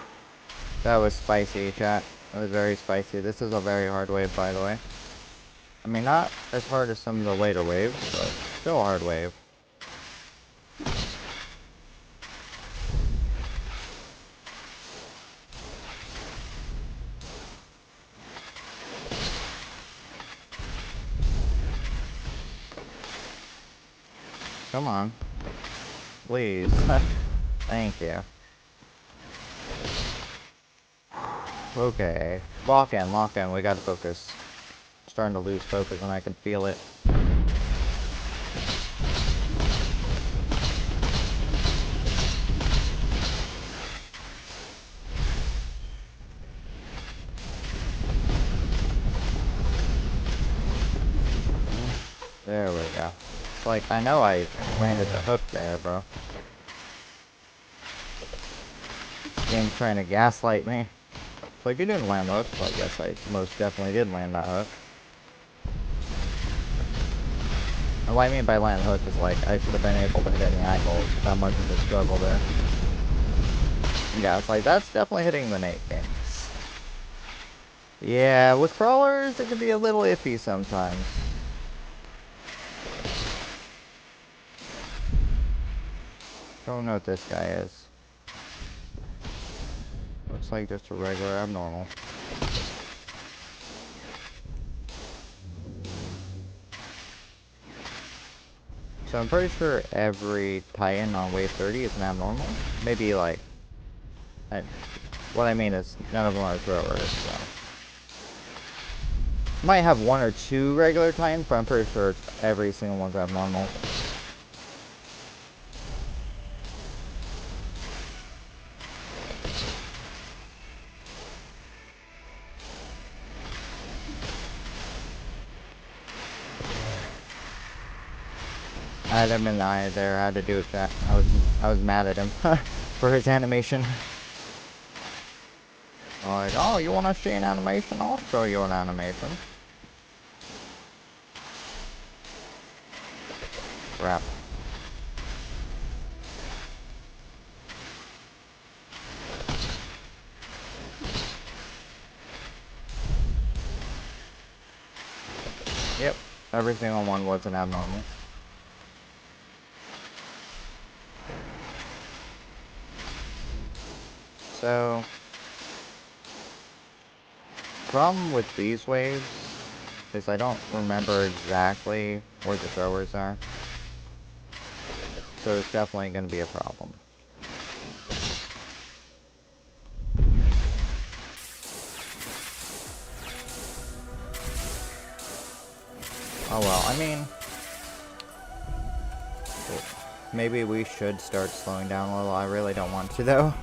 [SPEAKER 1] That was spicy, chat. That was very spicy. This is a very hard wave, by the way. I mean, not as hard as some of the later waves, but still a hard wave. Come on. Please. Thank you. Okay. Lock in, lock in. We gotta focus. Starting to lose focus and I can feel it. There we go. It's like, I know I landed the hook there, bro. Game's trying to gaslight me. It's like, you didn't land the hook, but yes, I most definitely did land that hook. And what I mean by land the hook is like, I should have been able to hit any angle. Not much of a struggle there. Yeah, it's like, that's definitely hitting the Nate games. Yeah, with crawlers, it can be a little iffy sometimes. Don't know what this guy is. Looks like just a regular abnormal. So I'm pretty sure every Titan on wave 30 is an abnormal. Maybe like... what I mean is, none of them are throwers, so... Might have one or two regular Titans, but I'm pretty sure every single one's abnormal. Adam and I there had to do with that. I was mad at him for his animation. Like, oh, you want to see an animation? I'll show you an animation. Crap. Yep, every single one was an abnormal. So, problem with these waves is I don't remember exactly where the throwers are. So it's definitely going to be a problem. Oh well, I mean... maybe we should start slowing down a little. I really don't want to, though.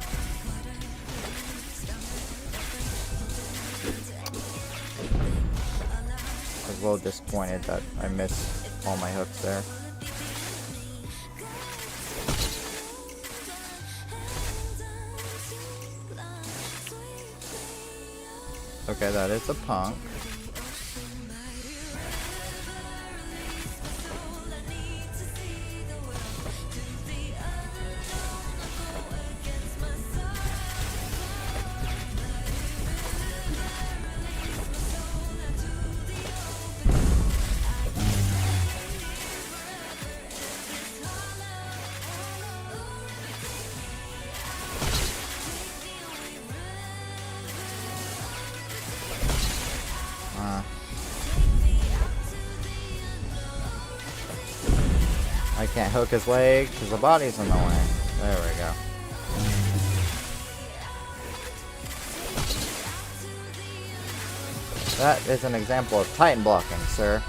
[SPEAKER 1] I was a little disappointed that I missed all my hooks there. Okay, that is a punk. I can't hook his leg because the body's in the way. There we go. That is an example of Titan blocking, sir.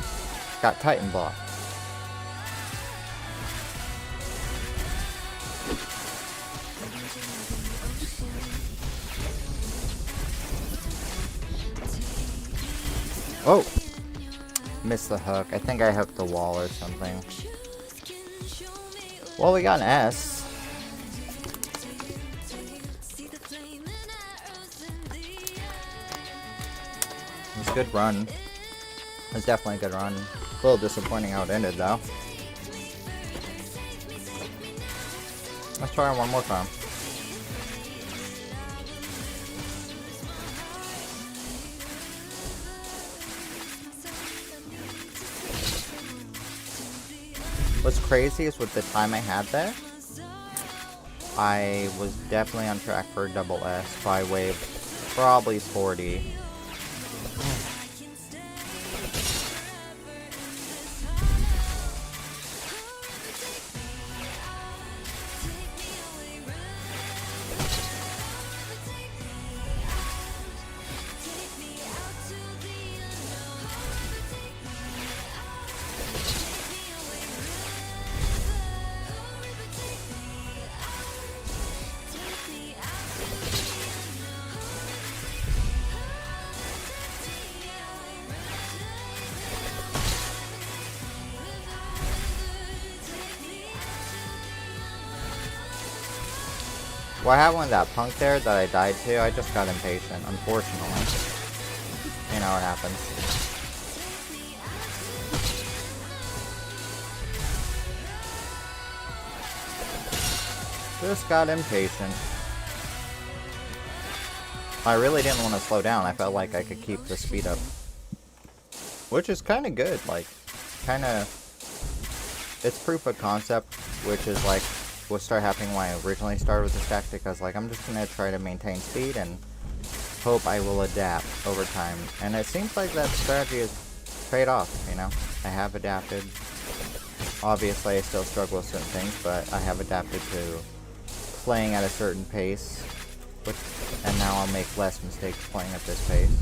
[SPEAKER 1] Got Titan blocked. Oh! Missed the hook. I think I hooked the wall or something. Well, we got an S. It was a good run. It was definitely a good run. A little disappointing how it ended, though. Let's try it one more time. What's crazy is with the time I had there, I was definitely on track for a double S by wave probably 40. What happened with that punk there that I died to? I just got impatient, unfortunately. You know what happens. Just got impatient. I really didn't want to slow down. I felt like I could keep the speed up. Which is kind of good. Like, kind of... It's proof of concept, which is like... what started happening when I originally started with this tactic. I was like, I'm just going to try to maintain speed and hope I will adapt over time. And it seems like that strategy has paid off, you know? I have adapted. Obviously, I still struggle with certain things, but I have adapted to playing at a certain pace. And now I'll make less mistakes playing at this pace.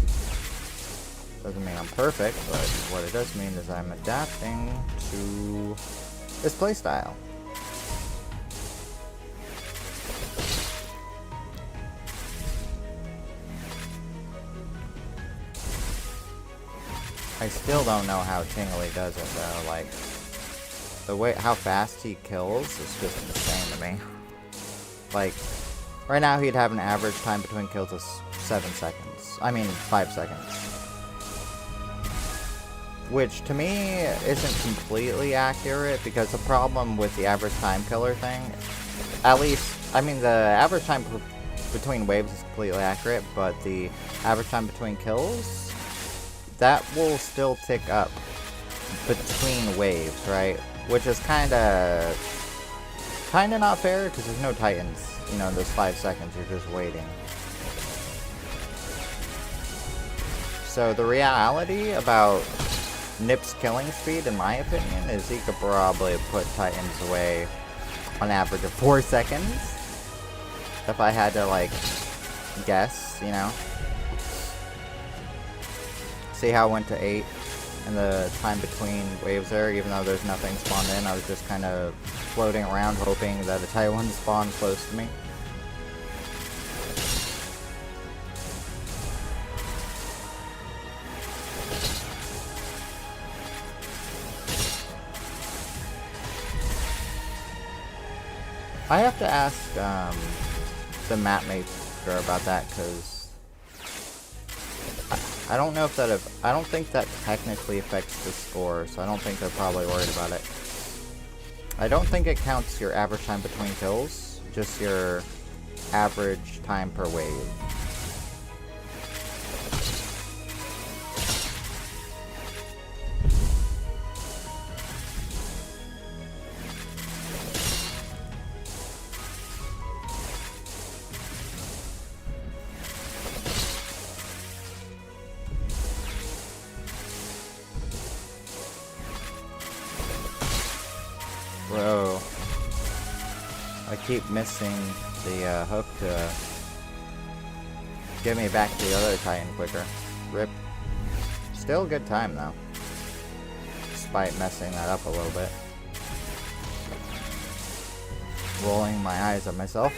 [SPEAKER 1] Doesn't mean I'm perfect, but what it does mean is I'm adapting to this playstyle. I still don't know how Tingly does it though, like, the way, how fast he kills is just insane to me. Like, right now he'd have an average time between kills of 7 seconds. I mean, 5 seconds. Which, to me, isn't completely accurate, because the problem with the average time killer thing, at least, I mean, the average time between waves is completely accurate, but the average time between kills, that will still tick up between waves, right? Which is kinda not fair, because there's no titans. You know, in those 5 seconds, you're just waiting. So the reality about Nip's killing speed, in my opinion, is he could probably put titans away on average of 4 seconds. If I had to, like, guess, you know? See how I went to 8 in the time between waves there, even though there's nothing spawned in. I was just kind of floating around hoping that a tight one spawned close to me. I have to ask the map maker about that, because I don't know if that, I don't think that technically affects the score, so I don't think they're probably worried about it. I don't think it counts your average time between kills, just your average time per wave. Bro, I keep missing the hook to get me back to the other Titan quicker. Rip. Still a good time though, despite messing that up a little bit. Rolling my eyes at myself.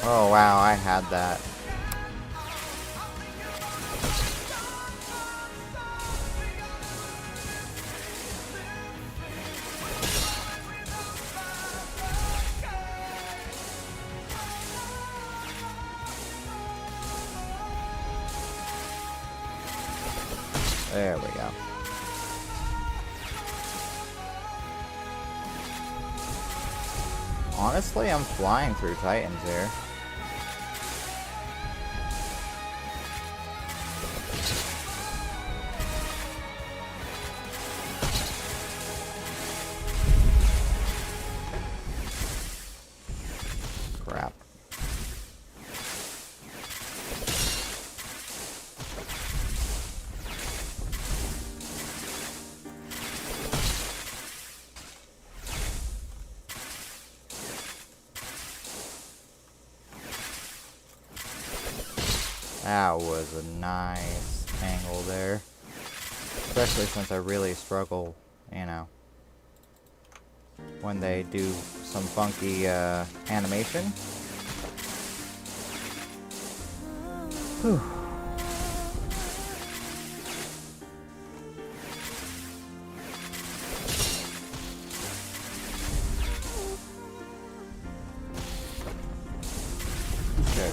[SPEAKER 1] Oh wow, I had that. There we go. Honestly, I'm flying through Titans here. Crap. That was a nice angle there. Especially since I really struggle, you know, when they do some funky animation. Whew. Okay.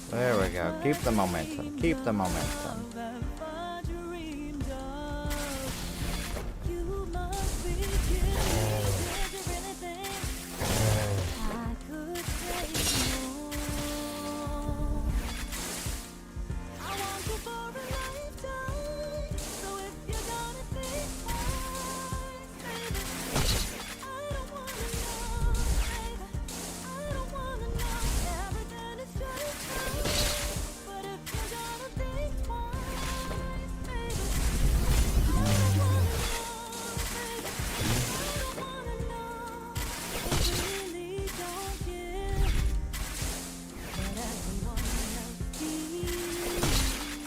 [SPEAKER 1] There we go. Keep the momentum. Keep the momentum.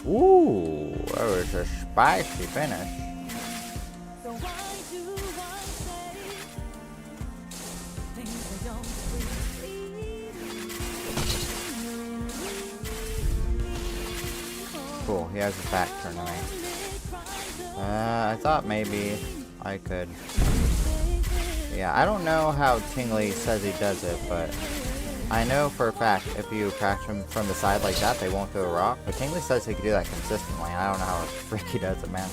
[SPEAKER 1] Ooh, that was a spicy finish. Cool, he has his back turned to me. I thought maybe I could... Yeah, I don't know how Tingly says he does it, but I know for a fact if you crash them from the side like that, they won't throw a rock. But Tingly says he can do that consistently. I don't know how the frick he does it, man.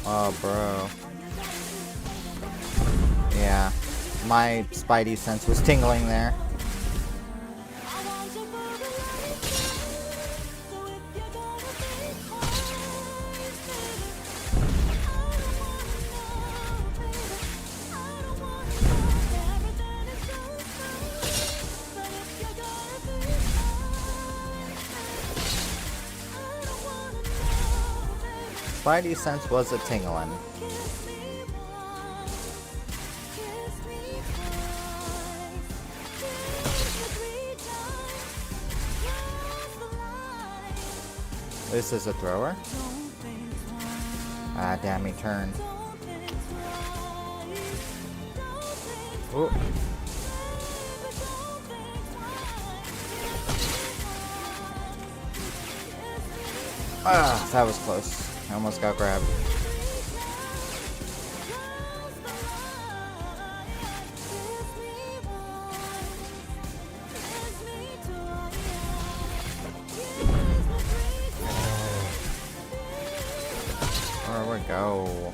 [SPEAKER 1] Oh, bro. Yeah, my spidey sense was tingling there. Spidey sense was a tingling. This is a thrower. Ah, damn, he turned. Ooh. Ah, that was close. I almost got grabbed. There we go.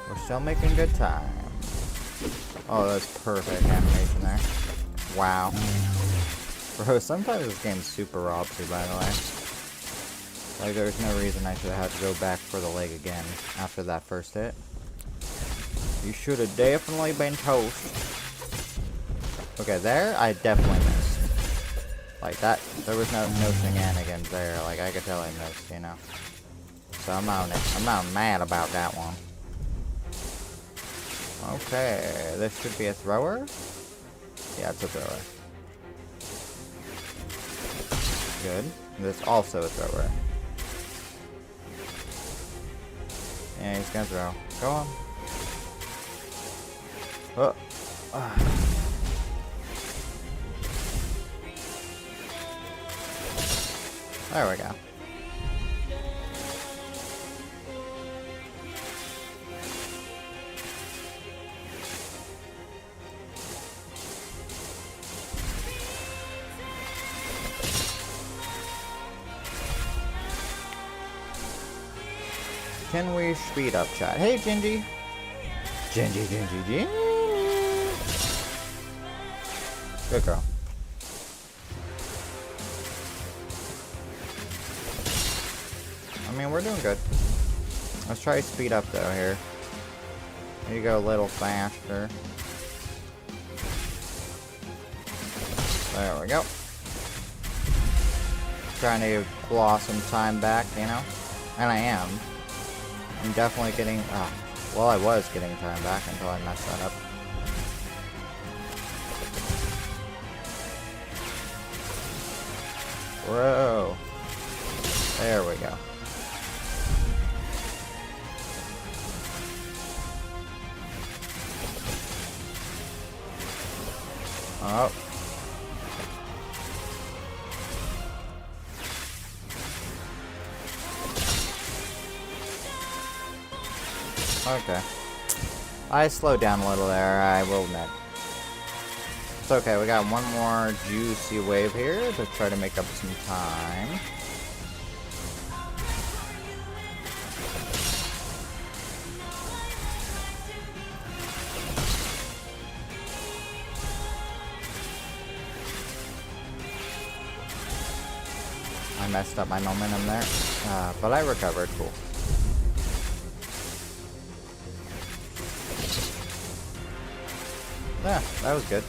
[SPEAKER 1] We're still making good time. Oh, that's perfect animation there. Wow. Bro, sometimes this game's super robsy, by the way. Like, there's no reason I should have had to go back for the leg again after that first hit. You should have definitely been toast. Okay, there, I definitely missed. Like, that, there was no shenanigans there. Like, I could tell I missed, you know? So I'm not mad about that one. Okay, this should be a thrower? Yeah, it's a thrower. Good. This also a thrower. Yeah, he's gonna throw. Go on. Oh. There we go. Can we speed up chat? Hey, Gingy. Gingy. Good girl. I mean, we're doing good. Let's try speed up though here. You go a little faster. There we go. Trying to claw some time back, you know? And I am. I'm definitely getting, well, I was getting time back until I messed that up. Bro. There we go. Oh. Okay. I slowed down a little there, I will admit. It's okay, we got one more juicy wave here to try to make up some time. I messed up my momentum there, but I recovered, cool. Yeah, that was good.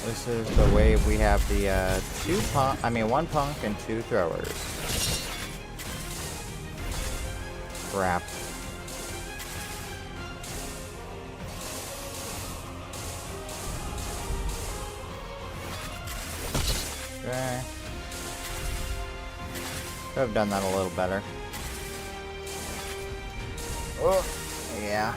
[SPEAKER 1] This is the wave. We have the one punk and two throwers. Crap. Okay. Could have done that a little better. Oh, yeah.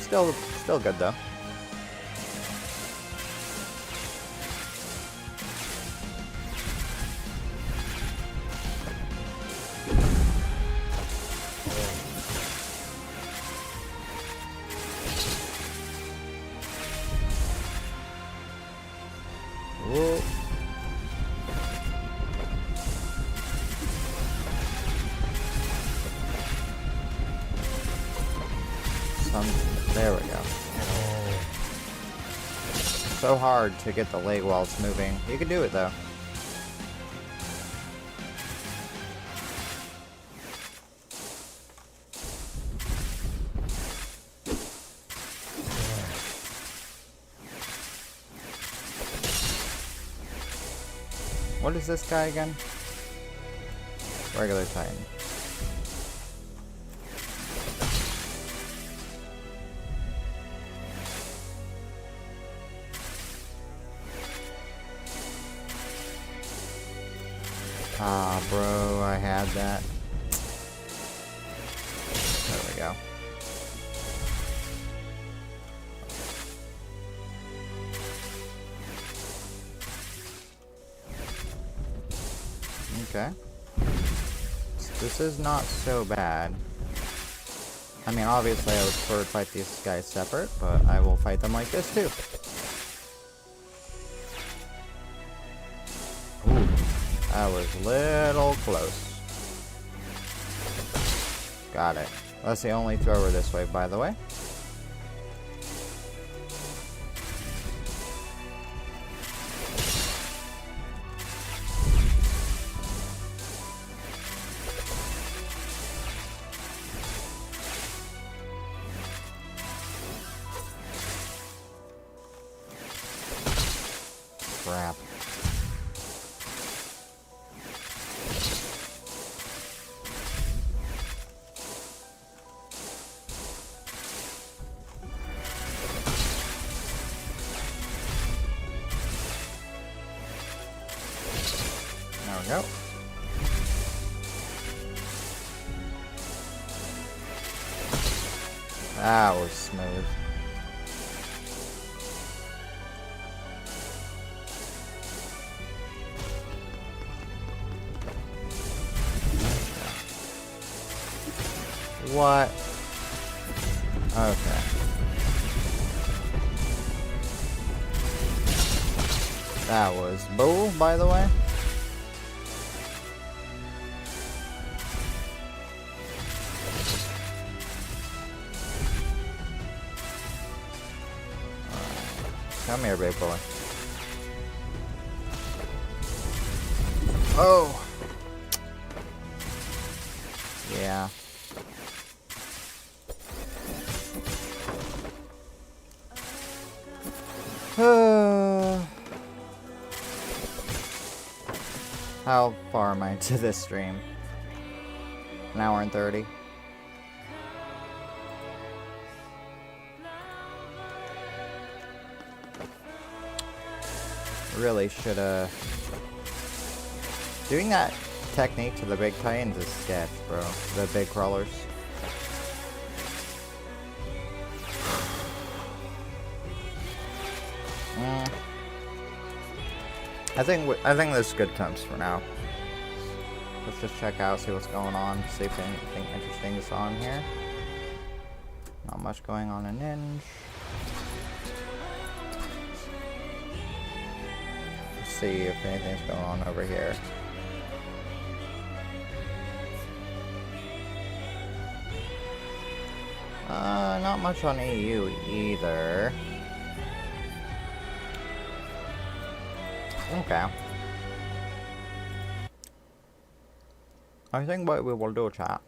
[SPEAKER 1] Still good though. Whoa. There we go. So hard to get the leg while it's moving. You can do it though. What is this guy again? Regular Titan. Ah, bro, I had that. There we go. Okay. This is not so bad. I mean, obviously I would prefer to fight these guys separate, but I will fight them like this too. Ooh, that was a little close. Got it. That's the only thrower this way, by the way. Crap. There we go. That was smooth. What? Okay. That was bull, by the way. Come here, big boy. Oh! Yeah. How far am I into this stream? An hour and 30. Really shoulda. Doing that technique to the big titans is sketch, bro. The big crawlers. I think this is good times for now. Let's just check out, see what's going on, see if anything interesting is on here. Not much going on in Ninja. Let's see if anything's going on over here. Not much on EU either. Okay. I think what we will do, chat,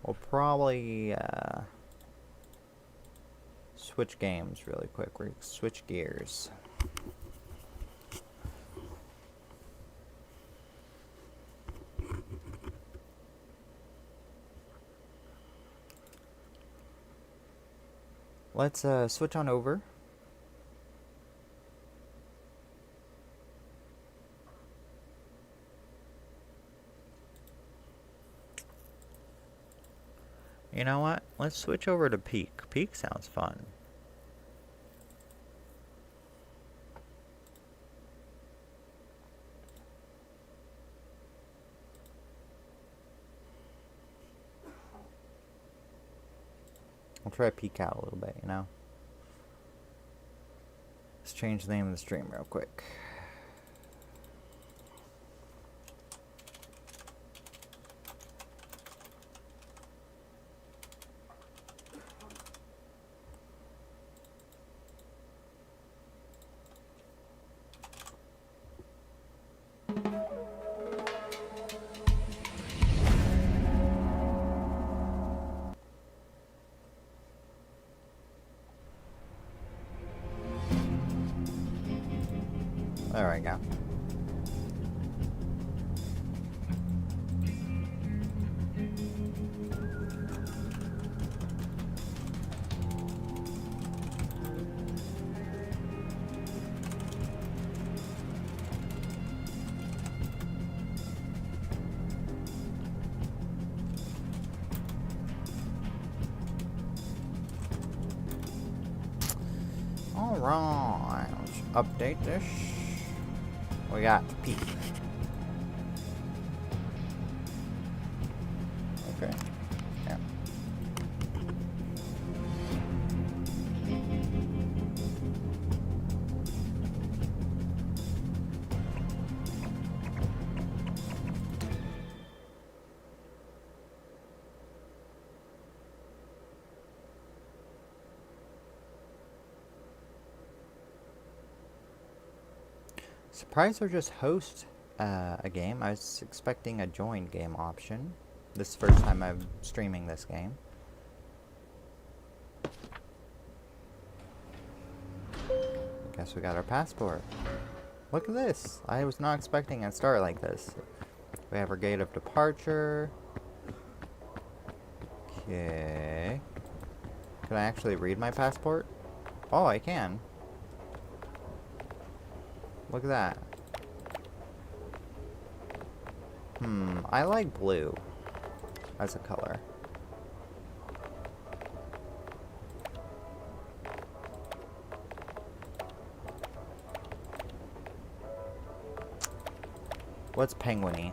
[SPEAKER 1] we'll probably switch games really quick. We're gonna switch gears. Let's switch on over. You know what? Let's switch over to Peak. Peak sounds fun. I'll try to peek out a little bit, you know? Let's change the name of the stream real quick. There we go. All right. update this. We got Pete. Okay. Yeah. Surprised or just host a game. I was expecting a join game option. This is the first time I'm streaming this game. Guess we got our passport. Look at this. I was not expecting a start like this. We have our gate of departure. Okay. Can I actually read my passport? Oh, I can. Look at that. I like blue as a color. What's penguiny?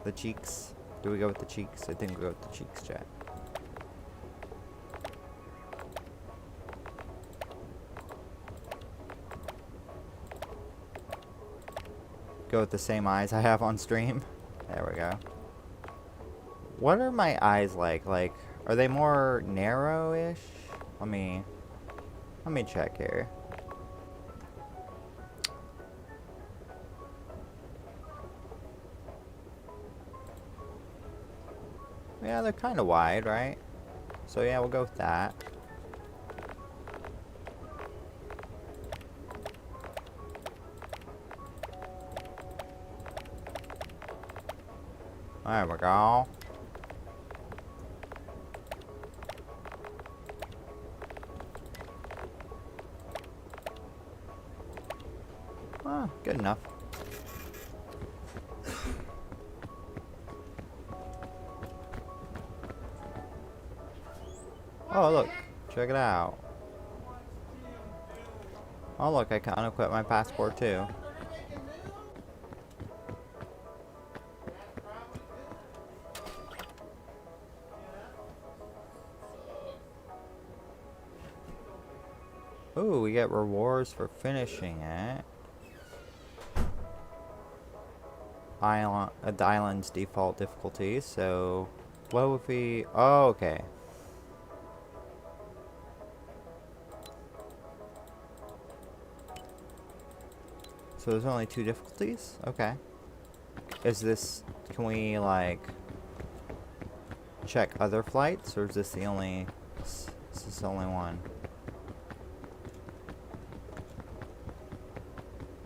[SPEAKER 1] The cheeks? Do we go with the cheeks? I think we go with the cheeks, chat. Go with the same eyes I have on stream. There we go. What are my eyes like? Like, are they more narrow-ish? Let me check here. Yeah, they're kind of wide, right? So yeah, we'll go with that. There we go. Oh, good enough. Oh, look. Check it out. Oh, look, I can unequip my passport, too. Ooh, we get rewards for finishing it. The island's default difficulty, so... What would we... Oh, okay. So there's only 2 difficulties? Okay. Is this... Can we, like... check other flights? Or is this the only... Is this the only one?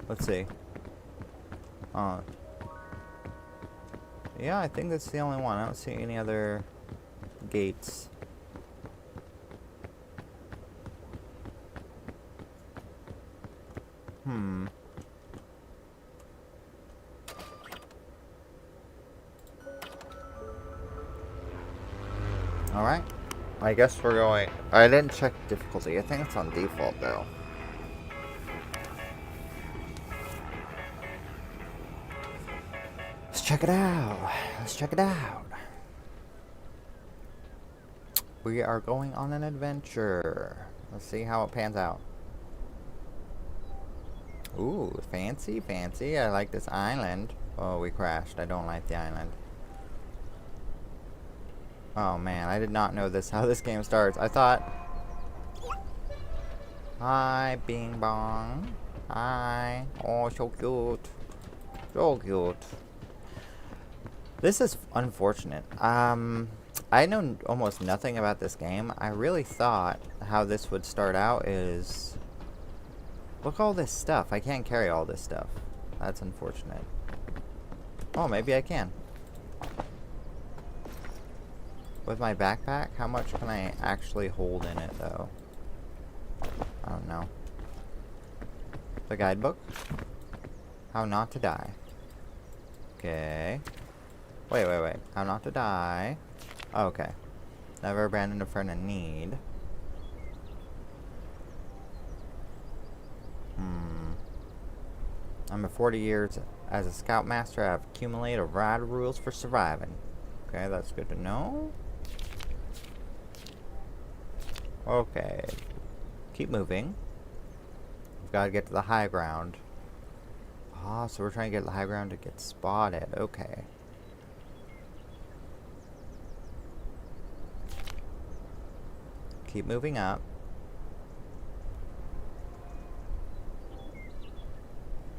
[SPEAKER 1] Let's see. Yeah, I think that's the only one. I don't see any other gates. Alright. I guess we're going... I didn't check difficulty. I think it's on default, though. Let's check it out. Let's check it out. We are going on an adventure. Let's see how it pans out. Ooh, fancy, fancy. I like this island. Oh, we crashed. I don't like the island. Oh man, I did not know how this game starts. I thought... Hi, Bing Bong. Hi. Oh, so cute. So cute. This is unfortunate. I know almost nothing about this game. I really thought how this would start out is... Look at all this stuff. I can't carry all this stuff. That's unfortunate. Oh, maybe I can. With my backpack, how much can I actually hold in it, though? I don't know. The guidebook? How not to die. Okay. Wait. How not to die. Oh, okay. Never abandon a friend in need. I'm at 40 years as a scoutmaster. I've accumulated a variety of rules for surviving. Okay, that's good to know. Okay. Keep moving. We've got to get to the high ground. Ah, so we're trying to get to the high ground to get spotted. Okay. Keep moving up.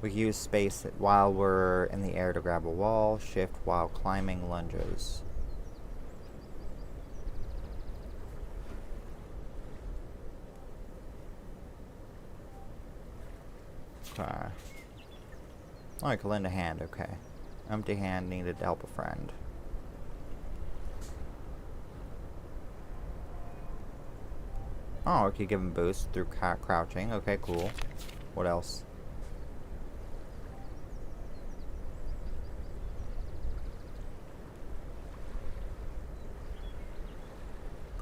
[SPEAKER 1] We can use space while we're in the air to grab a wall. Shift while climbing lunges. Okay. Oh, I can lend a hand, okay. Empty hand needed to help a friend. Oh, okay, give him boost through crouching. Okay, cool. What else?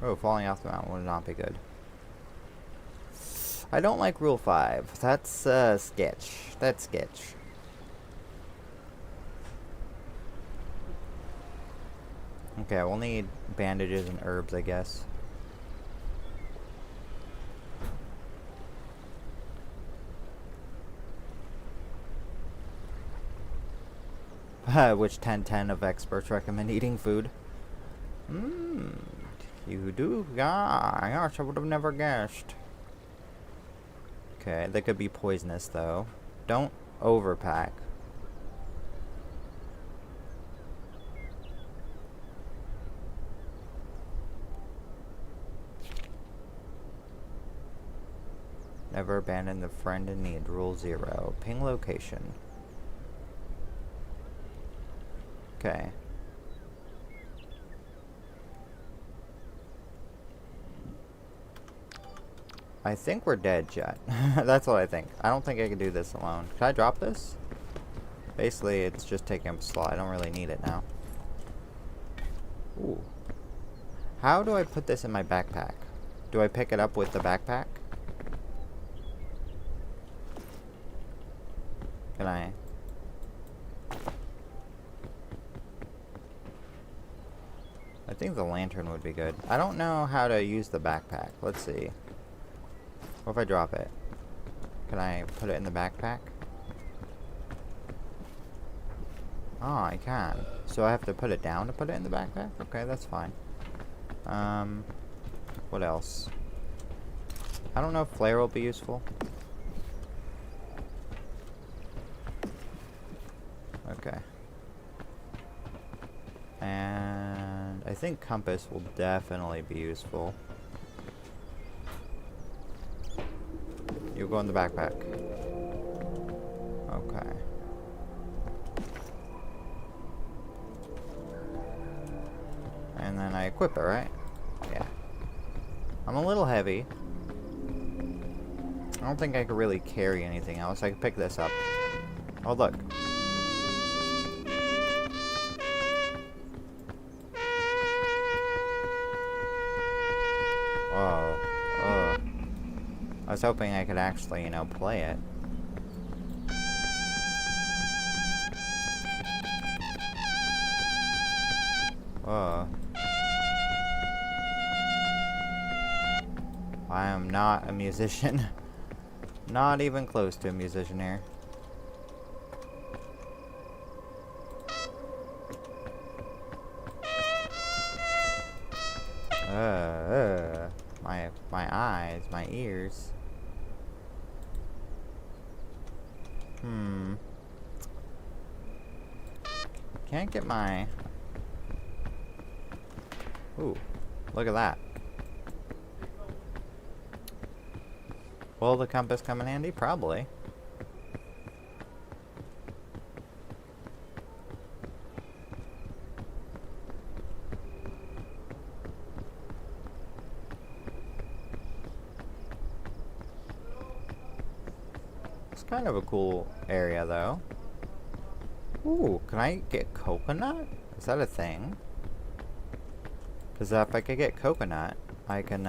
[SPEAKER 1] Oh, falling off the mountain would not be good. I don't like Rule 5. That's, sketch. That's sketch. Okay, we'll need bandages and herbs, I guess. Which 10/10 of experts recommend eating food? You do? Yeah, gosh, I would have never guessed. Okay, they could be poisonous, though. Don't overpack. Never abandon the friend in need. Rule 0. Ping location. Okay. I think we're dead, Jet. That's what I think. I don't think I can do this alone. Can I drop this? Basically, it's just taking up a slot. I don't really need it now. Ooh. How do I put this in my backpack? Do I pick it up with the backpack? Can I? I think the lantern would be good. I don't know how to use the backpack. Let's see. What if I drop it? Can I put it in the backpack? Oh, I can. So I have to put it down to put it in the backpack? Okay, that's fine. What else? I don't know if flare will be useful. Okay. And I think compass will definitely be useful. You go in the backpack. Okay. And then I equip it, right? Yeah. I'm a little heavy. I don't think I could really carry anything else. I could pick this up. Oh, look. Whoa. Oh. I was hoping I could actually, you know, play it. Whoa. I am not a musician. Not even close to a musician here. My eyes, my ears. Can't get my... Ooh, look at that. Will the compass come in handy? Probably. It's kind of a cool area, though. Ooh, can I get coconut? Is that a thing? Because if I could get coconut, I can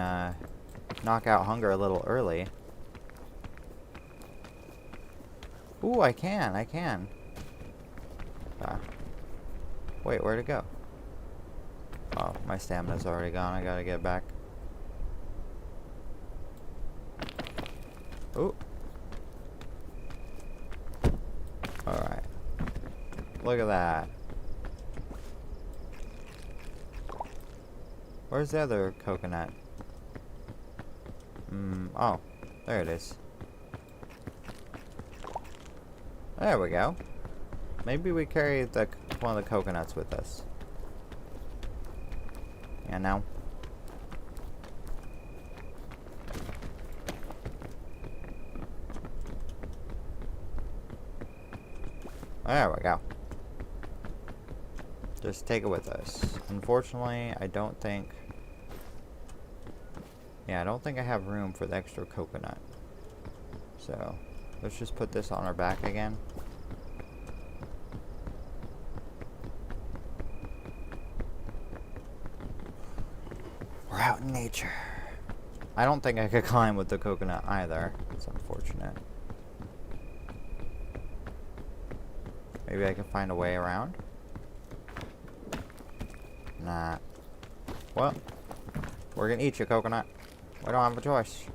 [SPEAKER 1] knock out hunger a little early. Ooh, I can. Wait, where'd it go? Oh, my stamina's already gone. I gotta get back. Ooh. Alright. Look at that. Where's the other coconut? Oh. There it is. There we go. Maybe we carry one of the coconuts with us. Yeah, no. There we go. Just take it with us. Unfortunately, I don't think... Yeah, I don't think I have room for the extra coconut. So, let's just put this on our back again. We're out in nature. I don't think I could climb with the coconut either. It's unfortunate. Maybe I can find a way around? Nah. Well, we're gonna eat you, coconut. We don't have a choice.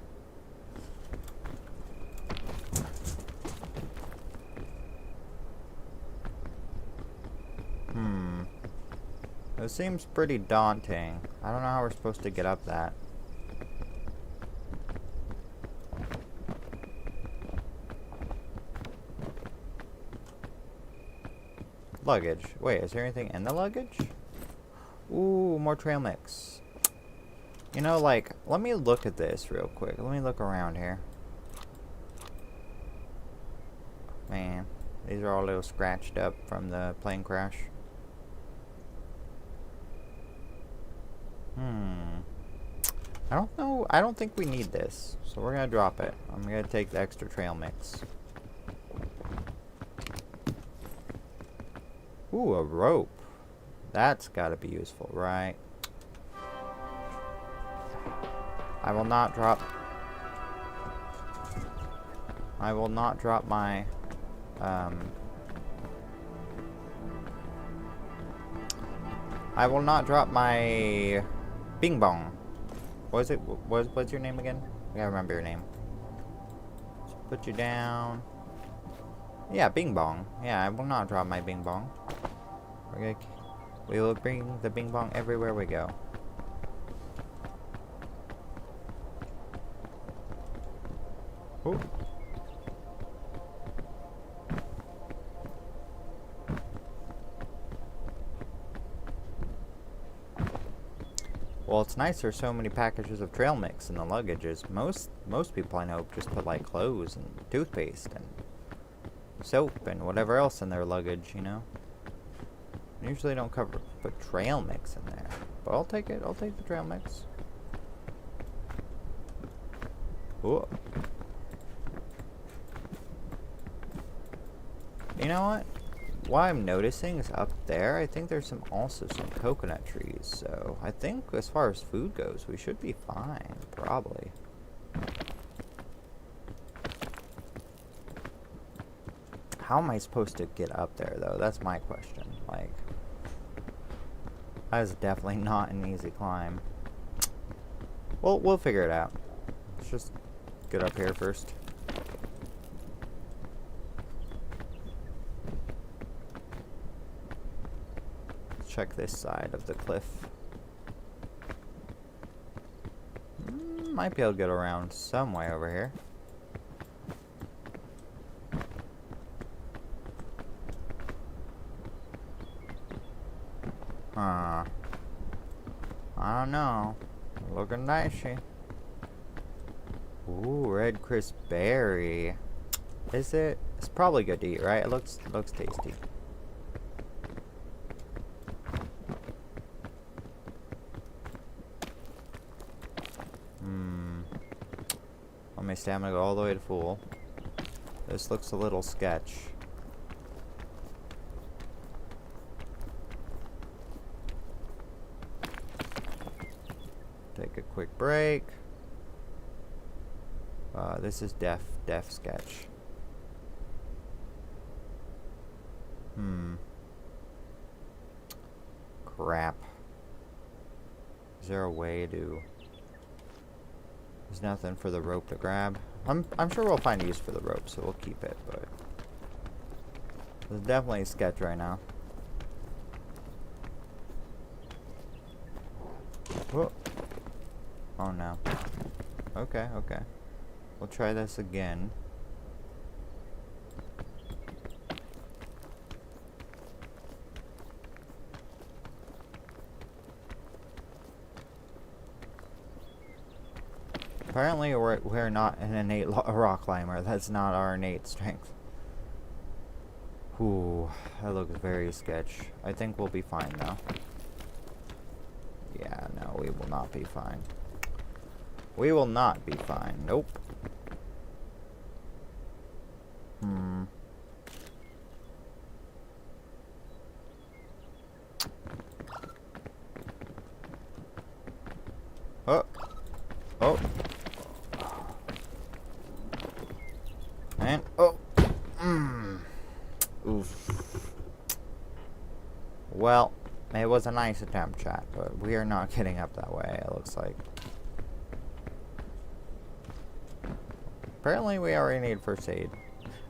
[SPEAKER 1] It seems pretty daunting. I don't know how we're supposed to get up that. Luggage. Wait, is there anything in the luggage? Ooh, more trail mix. You know, like, let me look at this real quick. Let me look around here. Man, these are all a little scratched up from the plane crash. I don't know. I don't think we need this. So we're going to drop it. I'm going to take the extra trail mix. Ooh, a rope. That's got to be useful, right? I will not drop my I will not drop my Bing Bong. What's your name again? I gotta remember your name. Let's put you down. Yeah, Bing Bong. Yeah, I will not drop my Bing Bong. We will bring the Bing Bong everywhere we go. Ooh. Well, it's nice there's so many packages of trail mix in the luggages. Most people I know just put like clothes and toothpaste and soap and whatever else in their luggage, you know. Usually don't put trail mix in there. But I'll take it. I'll take the trail mix. Ooh. You know what? What I'm noticing is up there, I think there's also some coconut trees. So I think as far as food goes, we should be fine, probably. How am I supposed to get up there, though? That's my question. Like, that is definitely not an easy climb. Well, we'll figure it out. Let's just get up here first. Check this side of the cliff. Might be able to get around some way over here. I don't know. Looking dicey. Ooh, red crisp berry. Is it? It's probably good to eat, right? It looks tasty. Let my stamina go all the way to full. This looks a little sketch. Take a quick break. This is deaf sketch. Crap. Is there a way to... There's nothing for the rope to grab. I'm sure we'll find use for the rope, so we'll keep it, but... There's definitely a sketch right now. Whoa. Oh no. Okay, okay. We'll try this again. Apparently we're not an innate rock climber. That's not our innate strength. Ooh, that looks very sketch. I think we'll be fine though. Yeah, no, we will not be fine. We will not be fine. Nope. Oh. Oh. And oh. Oof. Well, it was a nice attempt, chat, but we are not getting up that way, it looks like. Apparently we already need first aid.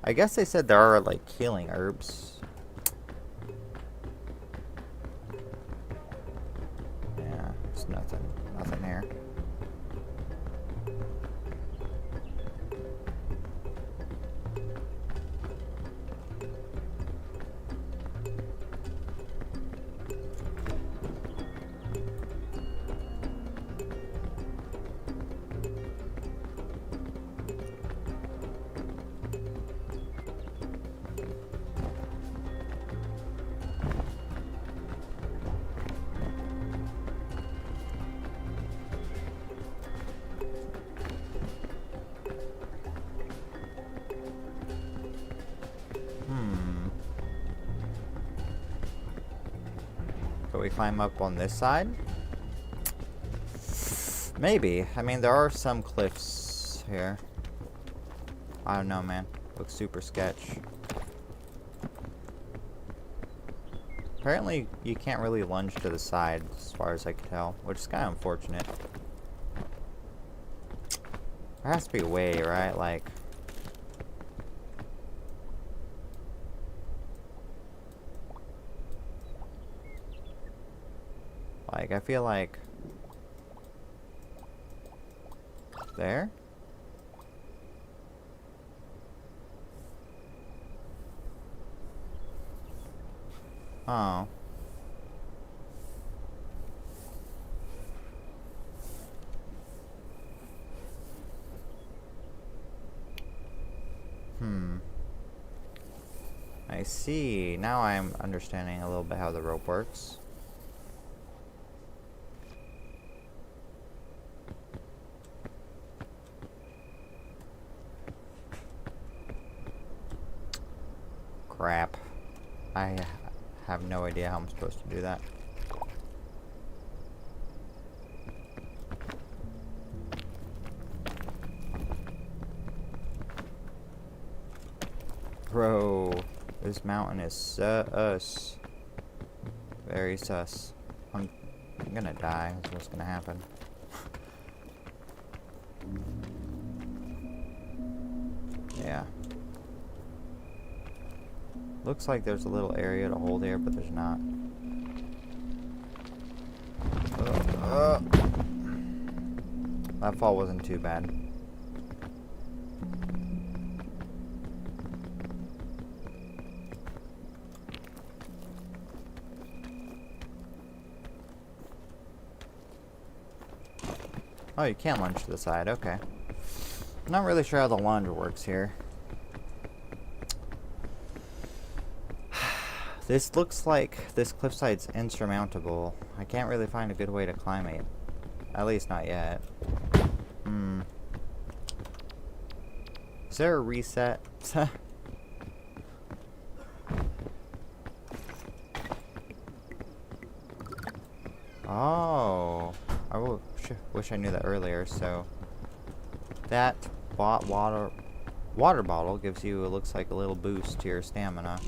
[SPEAKER 1] I guess they said there are, like, healing herbs. Yeah, there's nothing here. Can we climb up on this side? Maybe. I mean, there are some cliffs here. I don't know, man. Looks super sketch. Apparently, you can't really lunge to the side, as far as I can tell, which is kind of unfortunate. There has to be a way, right? Like... I feel like... There? Oh. I see. Now I'm understanding a little bit how the rope works. Crap. I have no idea how I'm supposed to do that. Bro, this mountain is sus. Very sus. I'm gonna die. That's what's gonna happen. Yeah. Looks like there's a little area to hold here, but there's not. That fall wasn't too bad. Oh, you can lunge to the side, okay. I'm not really sure how the lunge works here. This looks like this cliffside's insurmountable. I can't really find a good way to climb it. At least not yet. Is there a reset? Oh. I wish I knew that earlier. So that water bottle gives you, it looks like, a little boost to your stamina.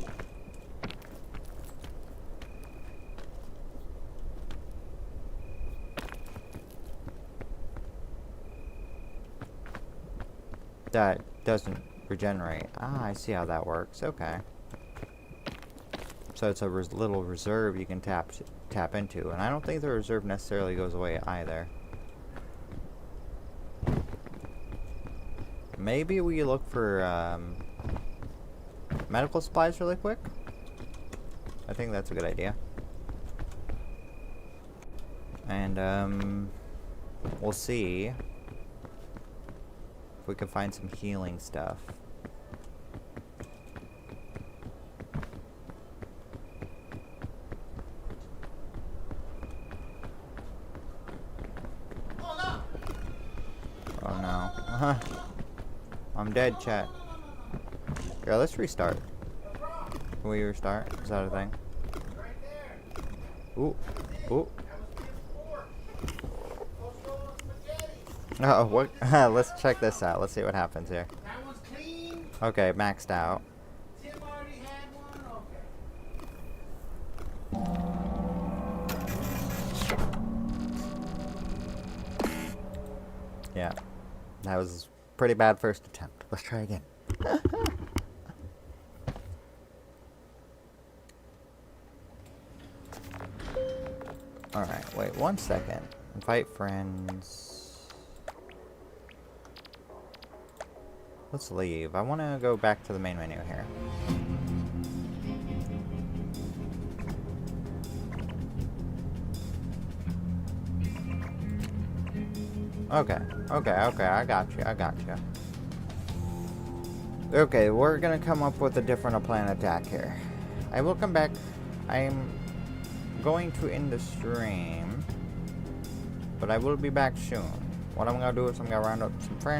[SPEAKER 1] that doesn't regenerate. Ah, I see how that works. Okay. So it's a little reserve you can tap into, and I don't think the reserve necessarily goes away either. Maybe we look for medical supplies really quick. I think that's a good idea. And we'll see if we can find some healing stuff. Oh no. I'm dead, chat. Yeah, let's restart. Can we restart? Is that a thing? Ooh. Ooh. Oh, what? Let's check this out. Let's see what happens here. Okay, maxed out. Yeah. That was pretty bad first attempt. Let's try again. Alright, wait 1 second. Invite friends. Let's leave. I want to go back to the main menu here. Okay, I got you. Okay, we're gonna come up with a different plan attack here. I will come back. I'm going to end the stream, but I will be back soon. What I'm gonna do is I'm gonna round up some friends.